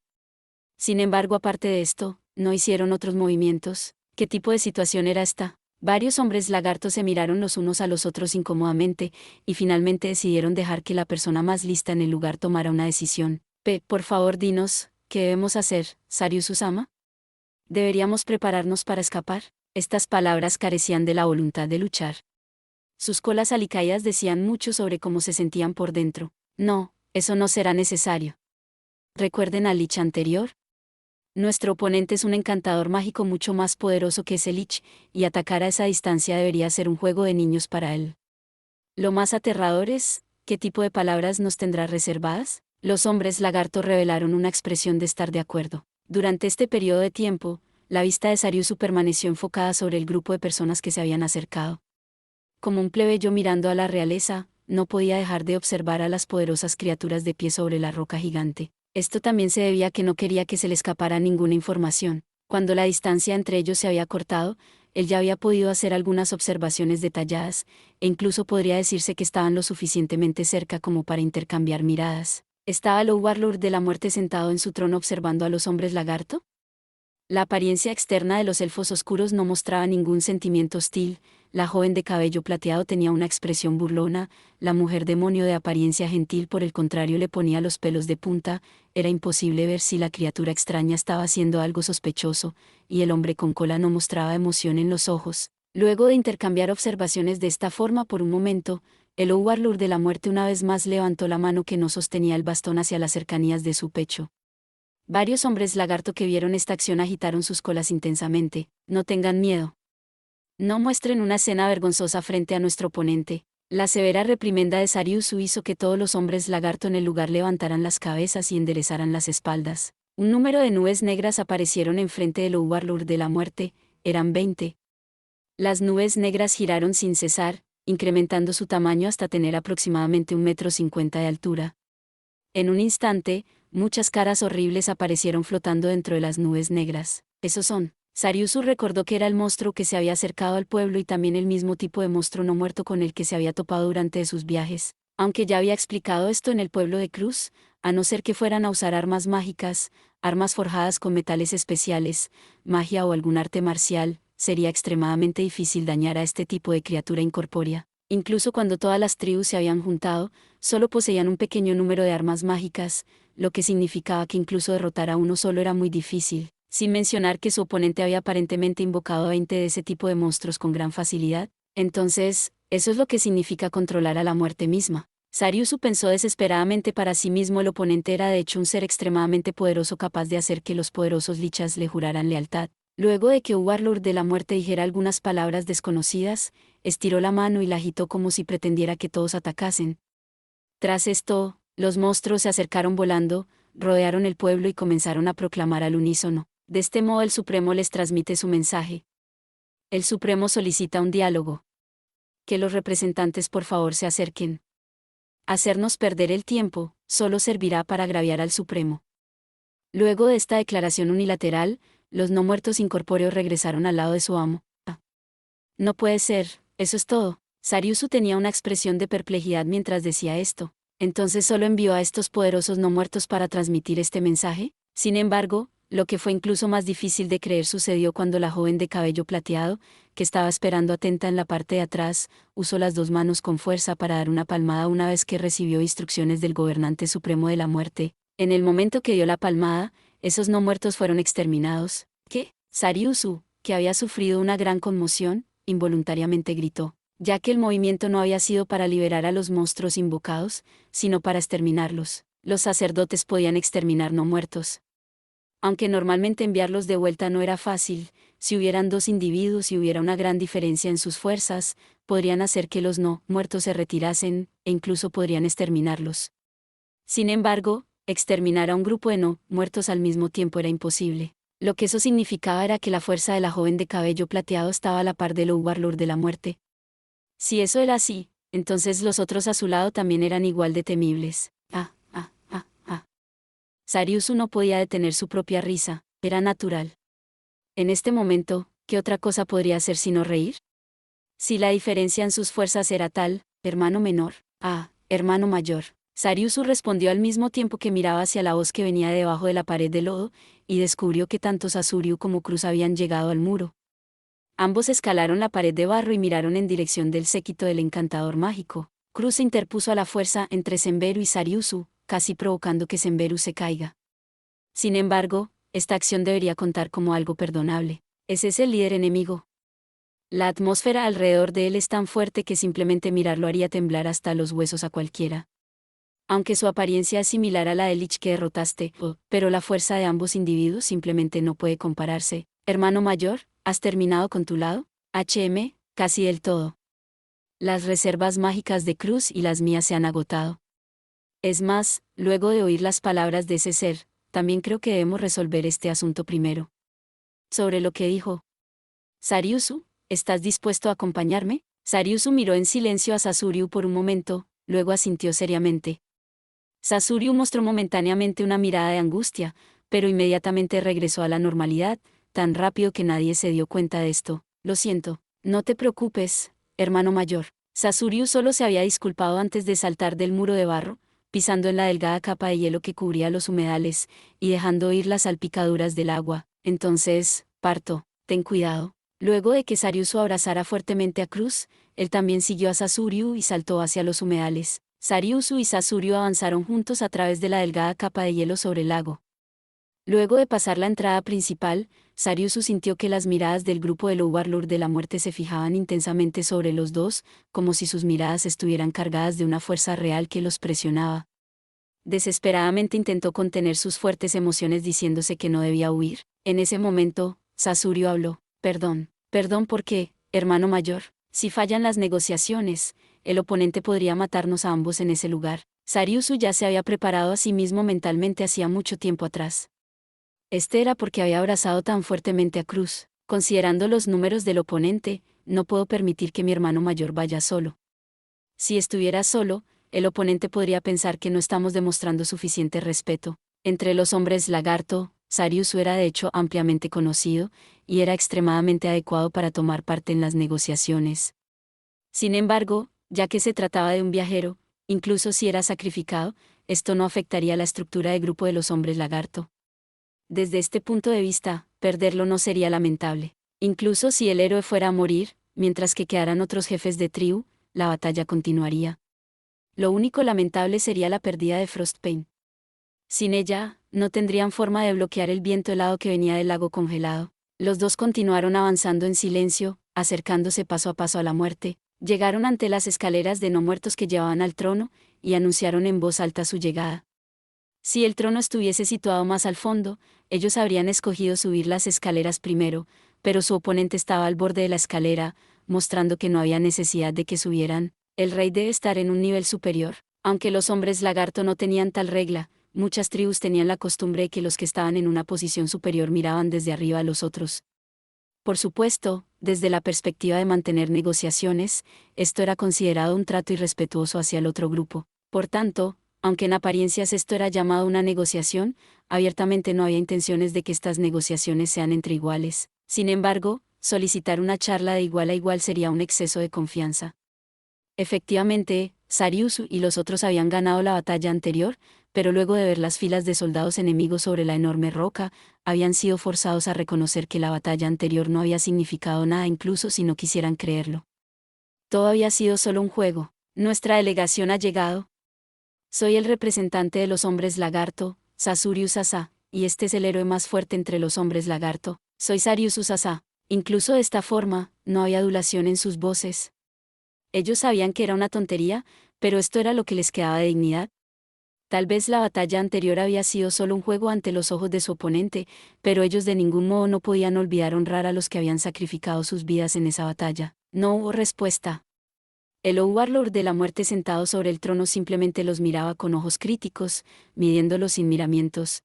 Sin embargo, aparte de esto, no hicieron otros movimientos. ¿Qué tipo de situación era esta? Varios hombres lagartos se miraron los unos a los otros incómodamente, y finalmente decidieron dejar que la persona más lista en el lugar tomara una decisión. Por favor dinos, ¿qué debemos hacer, Sarius Usama? ¿Deberíamos prepararnos para escapar? Estas palabras carecían de la voluntad de luchar. Sus colas alicaídas decían mucho sobre cómo se sentían por dentro. No, eso no será necesario. ¿Recuerden al Lich anterior? Nuestro oponente es un encantador mágico mucho más poderoso que ese Lich, y atacar a esa distancia debería ser un juego de niños para él. Lo más aterrador es, ¿qué tipo de palabras nos tendrá reservadas? Los hombres lagarto revelaron una expresión de estar de acuerdo. Durante este periodo de tiempo, la vista de Sariusu permaneció enfocada sobre el grupo de personas que se habían acercado. Como un plebeyo mirando a la realeza, no podía dejar de observar a las poderosas criaturas de pie sobre la roca gigante. Esto también se debía a que no quería que se le escapara ninguna información. Cuando la distancia entre ellos se había cortado, él ya había podido hacer algunas observaciones detalladas, e incluso podría decirse que estaban lo suficientemente cerca como para intercambiar miradas. ¿Estaba el Overlord de la muerte sentado en su trono observando a los hombres lagarto? La apariencia externa de los elfos oscuros no mostraba ningún sentimiento hostil. La joven de cabello plateado tenía una expresión burlona, la mujer demonio de apariencia gentil por el contrario le ponía los pelos de punta. Era imposible ver si la criatura extraña estaba haciendo algo sospechoso, y el hombre con cola no mostraba emoción en los ojos. Luego de intercambiar observaciones de esta forma por un momento, el Overlord de la muerte una vez más levantó la mano que no sostenía el bastón hacia las cercanías de su pecho. Varios hombres lagarto que vieron esta acción agitaron sus colas intensamente. No tengan miedo. No muestren una escena vergonzosa frente a nuestro oponente. La severa reprimenda de Sariusu hizo que todos los hombres lagarto en el lugar levantaran las cabezas y enderezaran las espaldas. Un número de nubes negras aparecieron enfrente del Overlord de la muerte, eran 20. Las nubes negras giraron sin cesar, incrementando su tamaño hasta tener aproximadamente 1,50 m de altura. En un instante, muchas caras horribles aparecieron flotando dentro de las nubes negras. Esos son. Sariusu recordó que era el monstruo que se había acercado al pueblo y también el mismo tipo de monstruo no muerto con el que se había topado durante sus viajes. Aunque ya había explicado esto en el pueblo de Cruz, a no ser que fueran a usar armas mágicas, armas forjadas con metales especiales, magia o algún arte marcial, sería extremadamente difícil dañar a este tipo de criatura incorpórea. Incluso cuando todas las tribus se habían juntado, solo poseían un pequeño número de armas mágicas, lo que significaba que incluso derrotar a uno solo era muy difícil, sin mencionar que su oponente había aparentemente invocado a 20 de ese tipo de monstruos con gran facilidad. Entonces, eso es lo que significa controlar a la muerte misma. Sariusu pensó desesperadamente para sí mismo. El oponente era de hecho un ser extremadamente poderoso capaz de hacer que los poderosos lichas le juraran lealtad. Luego de que Overlord de la muerte dijera algunas palabras desconocidas, estiró la mano y la agitó como si pretendiera que todos atacasen. Tras esto, los monstruos se acercaron volando, rodearon el pueblo y comenzaron a proclamar al unísono. De este modo el Supremo les transmite su mensaje. El Supremo solicita un diálogo. Que los representantes por favor se acerquen. Hacernos perder el tiempo solo servirá para agraviar al Supremo. Luego de esta declaración unilateral, los no muertos incorpóreos regresaron al lado de su amo. Ah. No puede ser, eso es todo. Sariusu tenía una expresión de perplejidad mientras decía esto. ¿Entonces solo envió a estos poderosos no muertos para transmitir este mensaje? Sin embargo, lo que fue incluso más difícil de creer sucedió cuando la joven de cabello plateado, que estaba esperando atenta en la parte de atrás, usó las dos manos con fuerza para dar una palmada una vez que recibió instrucciones del gobernante supremo de la muerte. En el momento que dio la palmada, esos no muertos fueron exterminados. ¿Qué? Sariusu, que había sufrido una gran conmoción, involuntariamente gritó, ya que el movimiento no había sido para liberar a los monstruos invocados, sino para exterminarlos. Los sacerdotes podían exterminar no muertos. Aunque normalmente enviarlos de vuelta no era fácil, si hubieran dos individuos y hubiera una gran diferencia en sus fuerzas, podrían hacer que los no muertos se retirasen, e incluso podrían exterminarlos. Sin embargo, exterminar a un grupo de no muertos al mismo tiempo era imposible. Lo que eso significaba era que la fuerza de la joven de cabello plateado estaba a la par del Overlord de la muerte. Si eso era así, entonces los otros a su lado también eran igual de temibles. Sariusu no podía detener su propia risa, era natural. En este momento, ¿qué otra cosa podría hacer sino reír? Si la diferencia en sus fuerzas era tal, hermano menor, hermano mayor. Sariusu respondió al mismo tiempo que miraba hacia la voz que venía debajo de la pared de lodo, y descubrió que tanto Sasoriu como Cruz habían llegado al muro. Ambos escalaron la pared de barro y miraron en dirección del séquito del encantador mágico. Cruz se interpuso a la fuerza entre Senberu y Sariusu, casi provocando que Senberu se caiga. Sin embargo, esta acción debería contar como algo perdonable. Ese es el líder enemigo. La atmósfera alrededor de él es tan fuerte que simplemente mirarlo haría temblar hasta los huesos a cualquiera. Aunque su apariencia es similar a la de Lich que derrotaste, pero la fuerza de ambos individuos simplemente no puede compararse. Hermano mayor, ¿has terminado con tu lado? Casi del todo. Las reservas mágicas de Cruz y las mías se han agotado. Es más, luego de oír las palabras de ese ser, también creo que debemos resolver este asunto primero. Sobre lo que dijo. Sariusu, ¿estás dispuesto a acompañarme? Sariusu miró en silencio a Sasoriu por un momento, luego asintió seriamente. Sasoriu mostró momentáneamente una mirada de angustia, pero inmediatamente regresó a la normalidad, tan rápido que nadie se dio cuenta de esto. Lo siento, no te preocupes, hermano mayor. Sasoriu solo se había disculpado antes de saltar del muro de barro, pisando en la delgada capa de hielo que cubría los humedales, y dejando oír las salpicaduras del agua. Entonces, parto, ten cuidado. Luego de que Sariusu abrazara fuertemente a Cruz, él también siguió a Sasoriu y saltó hacia los humedales. Sariusu y Sasoriu avanzaron juntos a través de la delgada capa de hielo sobre el lago. Luego de pasar la entrada principal, Sariusu sintió que las miradas del grupo del Overlord de la muerte se fijaban intensamente sobre los dos, como si sus miradas estuvieran cargadas de una fuerza real que los presionaba. Desesperadamente intentó contener sus fuertes emociones diciéndose que no debía huir. En ese momento, Sasoriu habló. Perdón por qué, hermano mayor, si fallan las negociaciones, el oponente podría matarnos a ambos en ese lugar. Sariusu ya se había preparado a sí mismo mentalmente hacía mucho tiempo atrás. Este era porque había abrazado tan fuertemente a Cruz. Considerando los números del oponente, no puedo permitir que mi hermano mayor vaya solo. Si estuviera solo, el oponente podría pensar que no estamos demostrando suficiente respeto. Entre los hombres lagarto, Sariusu era de hecho ampliamente conocido, y era extremadamente adecuado para tomar parte en las negociaciones. Sin embargo, ya que se trataba de un viajero, incluso si era sacrificado, esto no afectaría la estructura de grupo de los hombres lagarto. Desde este punto de vista, perderlo no sería lamentable. Incluso si el héroe fuera a morir, mientras que quedaran otros jefes de tribu, la batalla continuaría. Lo único lamentable sería la pérdida de Frostpain. Sin ella, no tendrían forma de bloquear el viento helado que venía del lago congelado. Los dos continuaron avanzando en silencio, acercándose paso a paso a la muerte. Llegaron ante las escaleras de no muertos que llevaban al trono, y anunciaron en voz alta su llegada. Si el trono estuviese situado más al fondo, ellos habrían escogido subir las escaleras primero, pero su oponente estaba al borde de la escalera, mostrando que no había necesidad de que subieran. El rey debe estar en un nivel superior. Aunque los hombres lagarto no tenían tal regla, muchas tribus tenían la costumbre de que los que estaban en una posición superior miraban desde arriba a los otros. Por supuesto, desde la perspectiva de mantener negociaciones, esto era considerado un trato irrespetuoso hacia el otro grupo. Por tanto, Aunque en apariencias esto era llamado una negociación, abiertamente no había intenciones de que estas negociaciones sean entre iguales. Sin embargo, solicitar una charla de igual a igual sería un exceso de confianza. Efectivamente, Sariusu y los otros habían ganado la batalla anterior, pero luego de ver las filas de soldados enemigos sobre la enorme roca, habían sido forzados a reconocer que la batalla anterior no había significado nada incluso si no quisieran creerlo. Todo había sido solo un juego. Nuestra delegación ha llegado. Soy el representante de los hombres lagarto, Sasori Usasa, y este es el héroe más fuerte entre los hombres lagarto. Soy Sarius Usasa. Incluso de esta forma, no había adulación en sus voces. Ellos sabían que era una tontería, pero esto era lo que les quedaba de dignidad. Tal vez la batalla anterior había sido solo un juego ante los ojos de su oponente, pero ellos de ningún modo no podían olvidar honrar a los que habían sacrificado sus vidas en esa batalla. No hubo respuesta. El Overlord de la muerte sentado sobre el trono simplemente los miraba con ojos críticos, midiéndolos sin miramientos.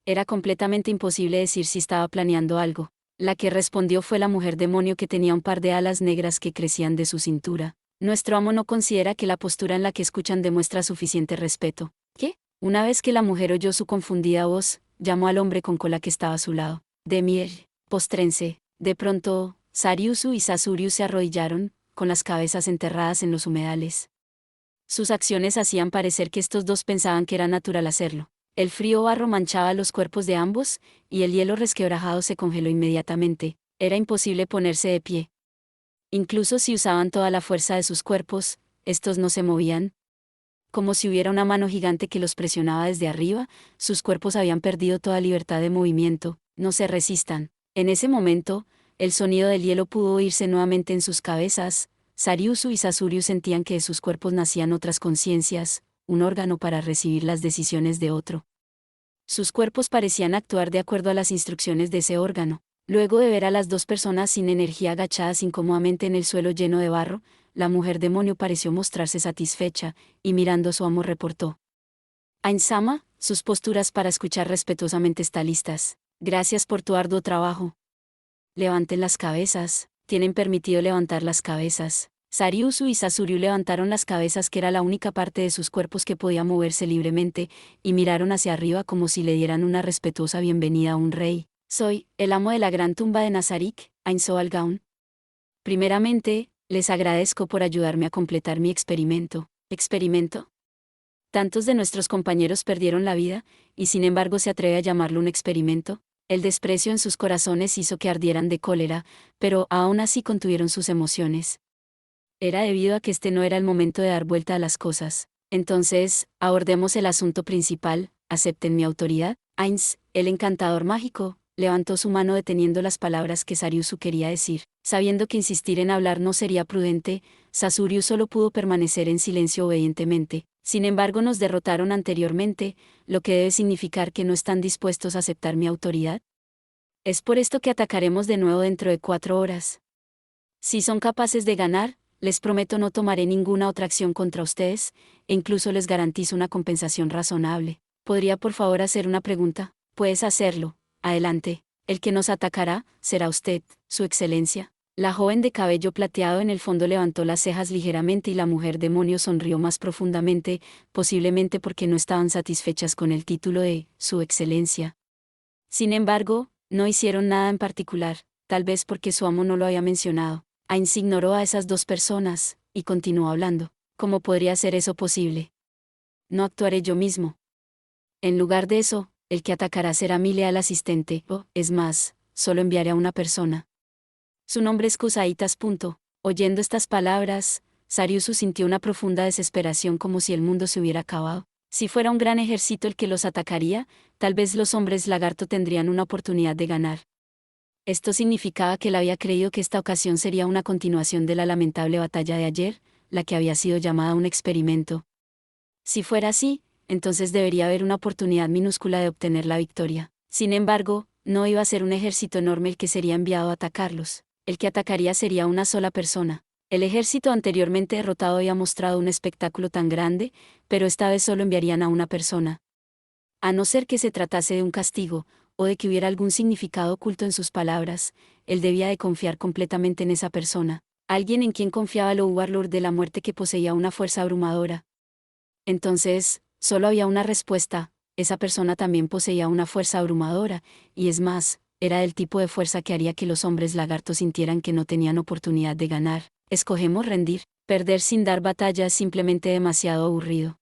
Era completamente imposible decir si estaba planeando algo. La que respondió fue la mujer demonio que tenía un par de alas negras que crecían de su cintura. Nuestro amo no considera que la postura en la que escuchan demuestra suficiente respeto. ¿Qué? Una vez que la mujer oyó su confundida voz, llamó al hombre con cola que estaba a su lado. Demier, postrense. De pronto, Sariusu y Sasuriu se arrodillaron, con las cabezas enterradas en los humedales. Sus acciones hacían parecer que estos dos pensaban que era natural hacerlo. El frío barro manchaba los cuerpos de ambos, y el hielo resquebrajado se congeló inmediatamente. Era imposible ponerse de pie. Incluso si usaban toda la fuerza de sus cuerpos, estos no se movían. Como si hubiera una mano gigante que los presionaba desde arriba, sus cuerpos habían perdido toda libertad de movimiento. No se resistan. En ese momento, el sonido del hielo pudo oírse nuevamente en sus cabezas. Sariusu y Sasuriu sentían que de sus cuerpos nacían otras conciencias, un órgano para recibir las decisiones de otro. Sus cuerpos parecían actuar de acuerdo a las instrucciones de ese órgano. Luego de ver a las dos personas sin energía agachadas incómodamente en el suelo lleno de barro, la mujer demonio pareció mostrarse satisfecha, y mirando a su amo reportó: Ainsama, sus posturas para escuchar respetuosamente están listas. Gracias por tu arduo trabajo. Levanten las cabezas. Tienen permitido levantar las cabezas. Sariusu y Sasuriu levantaron las cabezas, que era la única parte de sus cuerpos que podía moverse libremente, y miraron hacia arriba como si le dieran una respetuosa bienvenida a un rey. Soy el amo de la gran tumba de Nazarik, Ainso Algaun. Primeramente, les agradezco por ayudarme a completar mi experimento. ¿Experimento? Tantos de nuestros compañeros perdieron la vida, y sin embargo se atreve a llamarlo un experimento. El desprecio en sus corazones hizo que ardieran de cólera, pero aún así contuvieron sus emociones. Era debido a que este no era el momento de dar vuelta a las cosas. Entonces, abordemos el asunto principal. ¿Acepten mi autoridad? Ains, el encantador mágico, levantó su mano deteniendo las palabras que Sariusu quería decir. Sabiendo que insistir en hablar no sería prudente, Sasuriu solo pudo permanecer en silencio obedientemente. Sin embargo, nos derrotaron anteriormente, lo que debe significar que no están dispuestos a aceptar mi autoridad. Es por esto que atacaremos de nuevo dentro de 4 horas. Si son capaces de ganar, les prometo no tomaré ninguna otra acción contra ustedes, e incluso les garantizo una compensación razonable. ¿Podría por favor hacer una pregunta? Puedes hacerlo. Adelante. El que nos atacará será usted, Su Excelencia. La joven de cabello plateado en el fondo levantó las cejas ligeramente y la mujer demonio sonrió más profundamente, posiblemente porque no estaban satisfechas con el título de Su Excelencia. Sin embargo, no hicieron nada en particular, tal vez porque su amo no lo había mencionado. Ainz ignoró a esas dos personas, y continuó hablando. ¿Cómo podría ser eso posible? No actuaré yo mismo. En lugar de eso, el que atacará será mi leal asistente, o, es más, solo enviaré a una persona. Su nombre es Kusaitas. Oyendo estas palabras, Sariusu sintió una profunda desesperación, como si el mundo se hubiera acabado. Si fuera un gran ejército el que los atacaría, tal vez los hombres lagarto tendrían una oportunidad de ganar. Esto significaba que él había creído que esta ocasión sería una continuación de la lamentable batalla de ayer, la que había sido llamada un experimento. Si fuera así, entonces debería haber una oportunidad minúscula de obtener la victoria. Sin embargo, no iba a ser un ejército enorme el que sería enviado a atacarlos. El que atacaría sería una sola persona. El ejército anteriormente derrotado había mostrado un espectáculo tan grande, pero esta vez solo enviarían a una persona. A no ser que se tratase de un castigo, o de que hubiera algún significado oculto en sus palabras, él debía de confiar completamente en esa persona, alguien en quien confiaba el Overlord de la muerte, que poseía una fuerza abrumadora. Entonces, Solo había una respuesta: esa persona también poseía una fuerza abrumadora, y es más, era del tipo de fuerza que haría que los hombres lagarto sintieran que no tenían oportunidad de ganar. Escogemos rendir. Perder sin dar batalla es simplemente demasiado aburrido.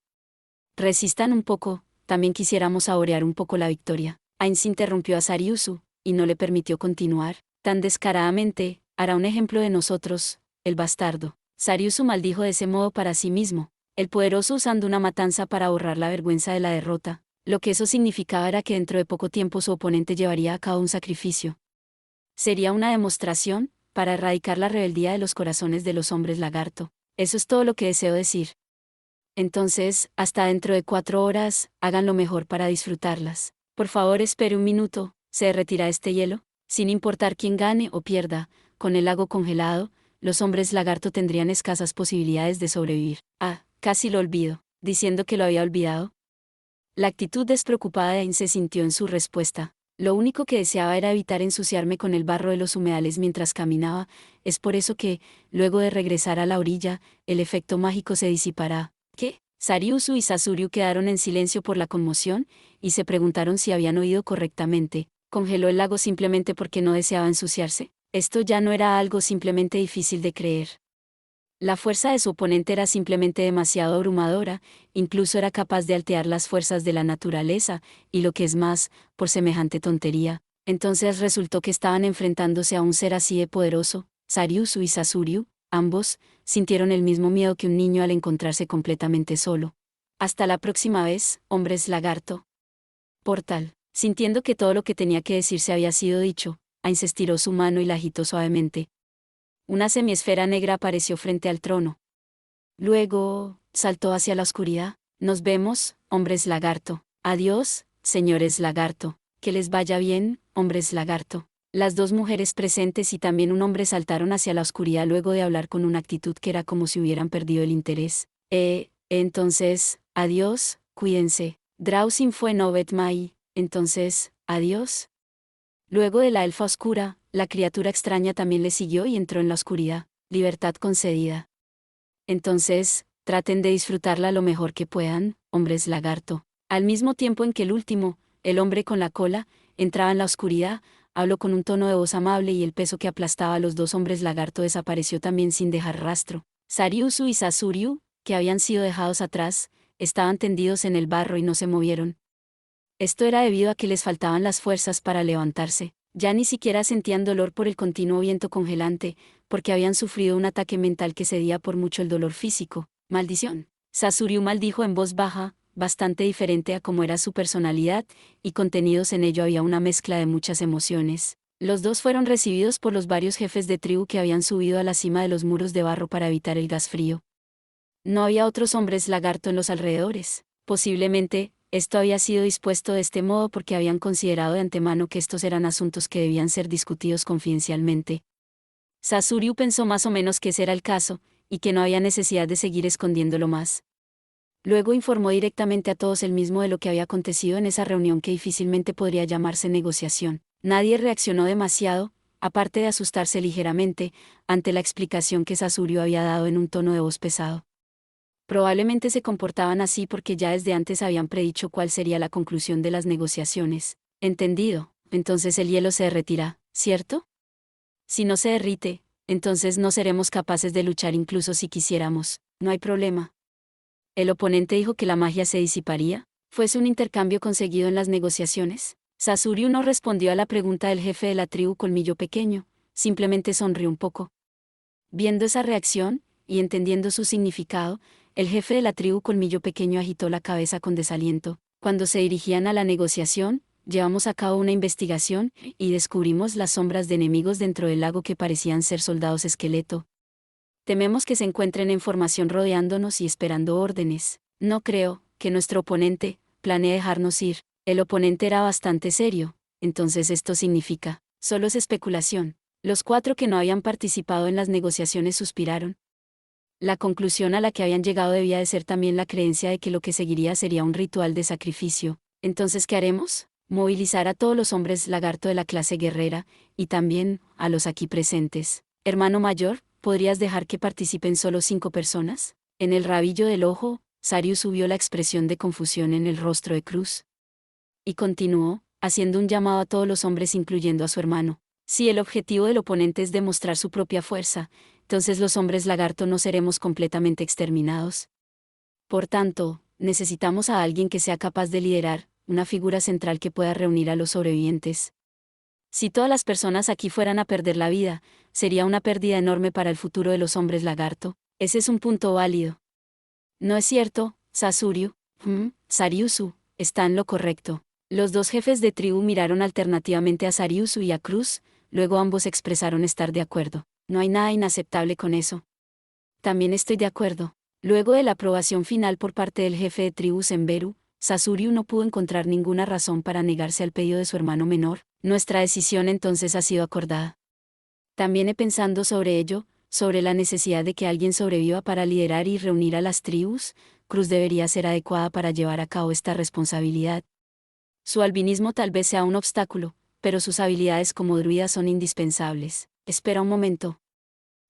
Resistan un poco, también quisiéramos saborear un poco la victoria. Ainz interrumpió a Sariusu, y no le permitió continuar. Tan descaradamente, hará un ejemplo de nosotros, el bastardo. Sariusu maldijo de ese modo para sí mismo, el poderoso usando una matanza para ahorrar la vergüenza de la derrota. Lo que eso significaba era que dentro de poco tiempo su oponente llevaría a cabo un sacrificio. Sería una demostración, para erradicar la rebeldía de los corazones de los hombres lagarto. Eso es todo lo que deseo decir. Entonces, hasta dentro de 4 horas, hagan lo mejor para disfrutarlas. Por favor, espere un minuto, ¿se derretirá este hielo? Sin importar quién gane o pierda, con el lago congelado, los hombres lagarto tendrían escasas posibilidades de sobrevivir. Ah, casi lo olvido, diciendo que lo había olvidado. La actitud despreocupada de Ainz se sintió en su respuesta. Lo único que deseaba era evitar ensuciarme con el barro de los humedales mientras caminaba, es por eso que, luego de regresar a la orilla, el efecto mágico se disipará. ¿Qué? Sariusu y Sasuryu quedaron en silencio por la conmoción, y se preguntaron si habían oído correctamente. ¿Congeló el lago simplemente porque no deseaba ensuciarse? Esto ya no era algo simplemente difícil de creer. La fuerza de su oponente era simplemente demasiado abrumadora, incluso era capaz de alterar las fuerzas de la naturaleza, y lo que es más, por semejante tontería. Entonces resultó que estaban enfrentándose a un ser así de poderoso. Sariusu y Sasuryu, ambos, sintieron el mismo miedo que un niño al encontrarse completamente solo. Hasta la próxima vez, hombres lagarto. Portal. Sintiendo que todo lo que tenía que decirse había sido dicho, Ainz estiró su mano y la agitó suavemente. Una semiesfera negra apareció frente al trono. Luego, saltó hacia la oscuridad. Nos vemos, hombres lagarto. Adiós, señores lagarto. Que les vaya bien, hombres lagarto. Las 2 mujeres presentes y también un hombre saltaron hacia la oscuridad luego de hablar con una actitud que era como si hubieran perdido el interés. Entonces, adiós, cuídense. Drausin fue Novet Mai, entonces, adiós. Luego de la elfa oscura, la criatura extraña también le siguió y entró en la oscuridad. Libertad concedida. Entonces, traten de disfrutarla lo mejor que puedan, hombres lagarto. Al mismo tiempo en que el último, el hombre con la cola, entraba en la oscuridad, habló con un tono de voz amable y el peso que aplastaba a los 2 hombres lagarto desapareció también sin dejar rastro. Sariusu y Sasuryu, que habían sido dejados atrás, estaban tendidos en el barro y no se movieron. Esto era debido a que les faltaban las fuerzas para levantarse. Ya ni siquiera sentían dolor por el continuo viento congelante, porque habían sufrido un ataque mental que cedía por mucho el dolor físico. Maldición. Sasuryu maldijo en voz baja, bastante diferente a cómo era su personalidad, y contenidos en ello había una mezcla de muchas emociones. Los 2 fueron recibidos por los varios jefes de tribu que habían subido a la cima de los muros de barro para evitar el gas frío. No había otros hombres lagarto en los alrededores. Posiblemente, esto había sido dispuesto de este modo porque habían considerado de antemano que estos eran asuntos que debían ser discutidos confidencialmente. Sasuryu pensó más o menos que ese era el caso, y que no había necesidad de seguir escondiéndolo más. Luego informó directamente a todos él mismo de lo que había acontecido en esa reunión que difícilmente podría llamarse negociación. Nadie reaccionó demasiado, aparte de asustarse ligeramente, ante la explicación que Sasuryu había dado en un tono de voz pesado. Probablemente se comportaban así porque ya desde antes habían predicho cuál sería la conclusión de las negociaciones. Entendido, entonces el hielo se derretirá, ¿cierto? Si no se derrite, entonces no seremos capaces de luchar incluso si quisiéramos, no hay problema. El oponente dijo que la magia se disiparía. ¿Fuese un intercambio conseguido en las negociaciones? Sasuryu no respondió a la pregunta del jefe de la tribu Colmillo Pequeño, simplemente sonrió un poco. Viendo esa reacción, y entendiendo su significado, el jefe de la tribu Colmillo Pequeño agitó la cabeza con desaliento. Cuando se dirigían a la negociación, llevamos a cabo una investigación, y descubrimos las sombras de enemigos dentro del lago que parecían ser soldados esqueleto. Tememos que se encuentren en formación rodeándonos y esperando órdenes. No creo que nuestro oponente planee dejarnos ir. El oponente era bastante serio, entonces esto significa, solo es especulación. Los 4 que no habían participado en las negociaciones suspiraron. La conclusión a la que habían llegado debía de ser también la creencia de que lo que seguiría sería un ritual de sacrificio. Entonces, ¿qué haremos? Movilizar a todos los hombres lagarto de la clase guerrera, y también a los aquí presentes. Hermano mayor, ¿podrías dejar que participen solo 5 personas? En el rabillo del ojo, Sarius vio la expresión de confusión en el rostro de Cruz. Y continuó, haciendo un llamado a todos los hombres incluyendo a su hermano. Si el objetivo del oponente es demostrar su propia fuerza, entonces los hombres lagarto no seremos completamente exterminados. Por tanto, necesitamos a alguien que sea capaz de liderar, una figura central que pueda reunir a los sobrevivientes. Si todas las personas aquí fueran a perder la vida, sería una pérdida enorme para el futuro de los hombres lagarto. Ese es un punto válido. No es cierto, Sasuriu. Sariusu, está en lo correcto. Los dos jefes de tribu miraron alternativamente a Sariusu y a Cruz, luego ambos expresaron estar de acuerdo. No hay nada inaceptable con eso. También estoy de acuerdo. Luego de la aprobación final por parte del jefe de tribu Semberu, Sasuriu no pudo encontrar ninguna razón para negarse al pedido de su hermano menor. Nuestra decisión entonces ha sido acordada. También he pensado sobre ello, sobre la necesidad de que alguien sobreviva para liderar y reunir a las tribus. Cruz debería ser adecuada para llevar a cabo esta responsabilidad. Su albinismo tal vez sea un obstáculo, pero sus habilidades como druida son indispensables. Espera un momento.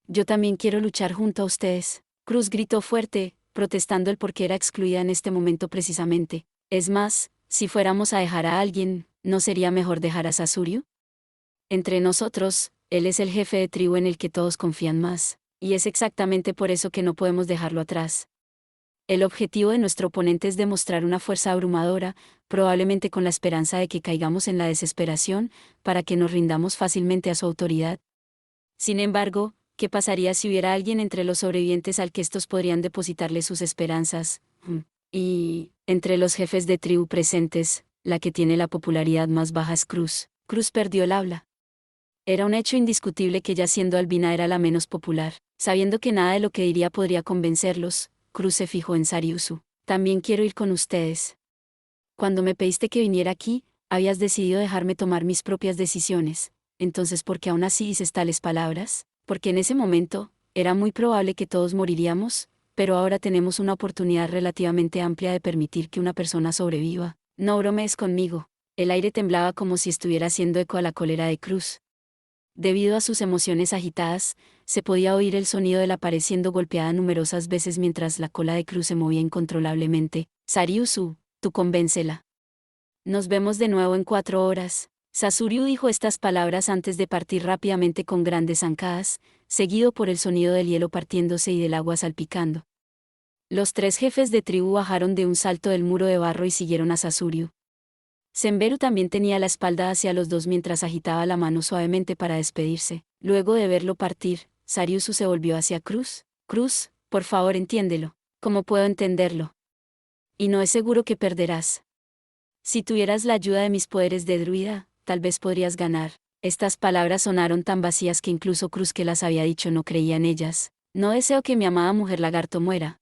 Yo también quiero luchar junto a ustedes. Cruz gritó fuerte, protestando el por qué era excluida en este momento precisamente. Es más, si fuéramos a dejar a alguien, ¿no sería mejor dejar a Sasuriu? Entre nosotros, él es el jefe de tribu en el que todos confían más, y es exactamente por eso que no podemos dejarlo atrás. El objetivo de nuestro oponente es demostrar una fuerza abrumadora, probablemente con la esperanza de que caigamos en la desesperación, para que nos rindamos fácilmente a su autoridad. Sin embargo, ¿qué pasaría si hubiera alguien entre los sobrevivientes al que estos podrían depositarle sus esperanzas? Y, entre los jefes de tribu presentes, la que tiene la popularidad más baja es Cruz. Cruz perdió el habla. Era un hecho indiscutible que ya siendo albina era la menos popular. Sabiendo que nada de lo que diría podría convencerlos, Cruz se fijó en Sariusu. También quiero ir con ustedes. Cuando me pediste que viniera aquí, habías decidido dejarme tomar mis propias decisiones. Entonces, ¿por qué aún así dices tales palabras? Porque en ese momento, era muy probable que todos moriríamos, pero ahora tenemos una oportunidad relativamente amplia de permitir que una persona sobreviva. No bromees conmigo. El aire temblaba como si estuviera haciendo eco a la cólera de Cruz. Debido a sus emociones agitadas, se podía oír el sonido de la pared siendo golpeada numerosas veces mientras la cola de Cruz se movía incontrolablemente. Sariusu, tú convéncela. Nos vemos de nuevo en 4 horas. Sasuriu dijo estas palabras antes de partir rápidamente con grandes zancadas, seguido por el sonido del hielo partiéndose y del agua salpicando. Los 3 jefes de tribu bajaron de un salto del muro de barro y siguieron a Sasuriu. Semberu también tenía la espalda hacia los dos mientras agitaba la mano suavemente para despedirse. Luego de verlo partir, Sariusu se volvió hacia Cruz. Cruz, por favor entiéndelo. ¿Cómo puedo entenderlo? Y no es seguro que perderás. Si tuvieras la ayuda de mis poderes de druida, tal vez podrías ganar. Estas palabras sonaron tan vacías que incluso Cruz, que las había dicho, no creía en ellas. No deseo que mi amada mujer lagarto muera.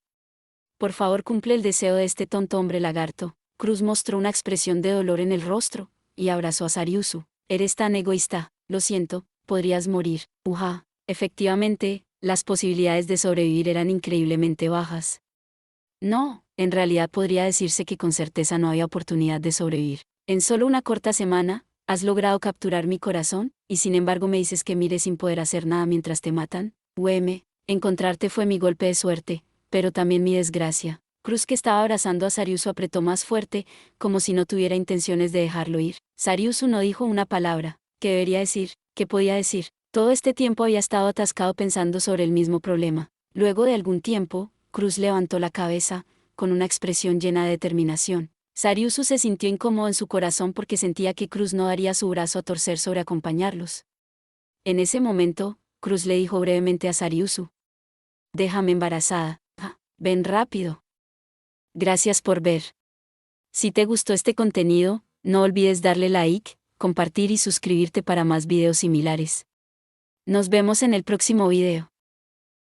Por favor, cumple el deseo de este tonto hombre lagarto. Cruz mostró una expresión de dolor en el rostro, y abrazó a Sariusu. Eres tan egoísta, lo siento, podrías morir. Efectivamente, las posibilidades de sobrevivir eran increíblemente bajas. No, en realidad podría decirse que con certeza no había oportunidad de sobrevivir. En solo una corta semana, has logrado capturar mi corazón, y sin embargo me dices que mire sin poder hacer nada mientras te matan. Encontrarte fue mi golpe de suerte, pero también mi desgracia. Cruz, que estaba abrazando a Sariusu, apretó más fuerte, como si no tuviera intenciones de dejarlo ir. Sariusu no dijo una palabra. ¿Qué debería decir? ¿Qué podía decir? Todo este tiempo había estado atascado pensando sobre el mismo problema. Luego de algún tiempo, Cruz levantó la cabeza, con una expresión llena de determinación. Sariusu se sintió incómodo en su corazón porque sentía que Cruz no daría su brazo a torcer sobre acompañarlos. En ese momento, Cruz le dijo brevemente a Sariusu: déjame embarazada. Ven rápido. Gracias por ver. Si te gustó este contenido, no olvides darle like, compartir y suscribirte para más videos similares. Nos vemos en el próximo video.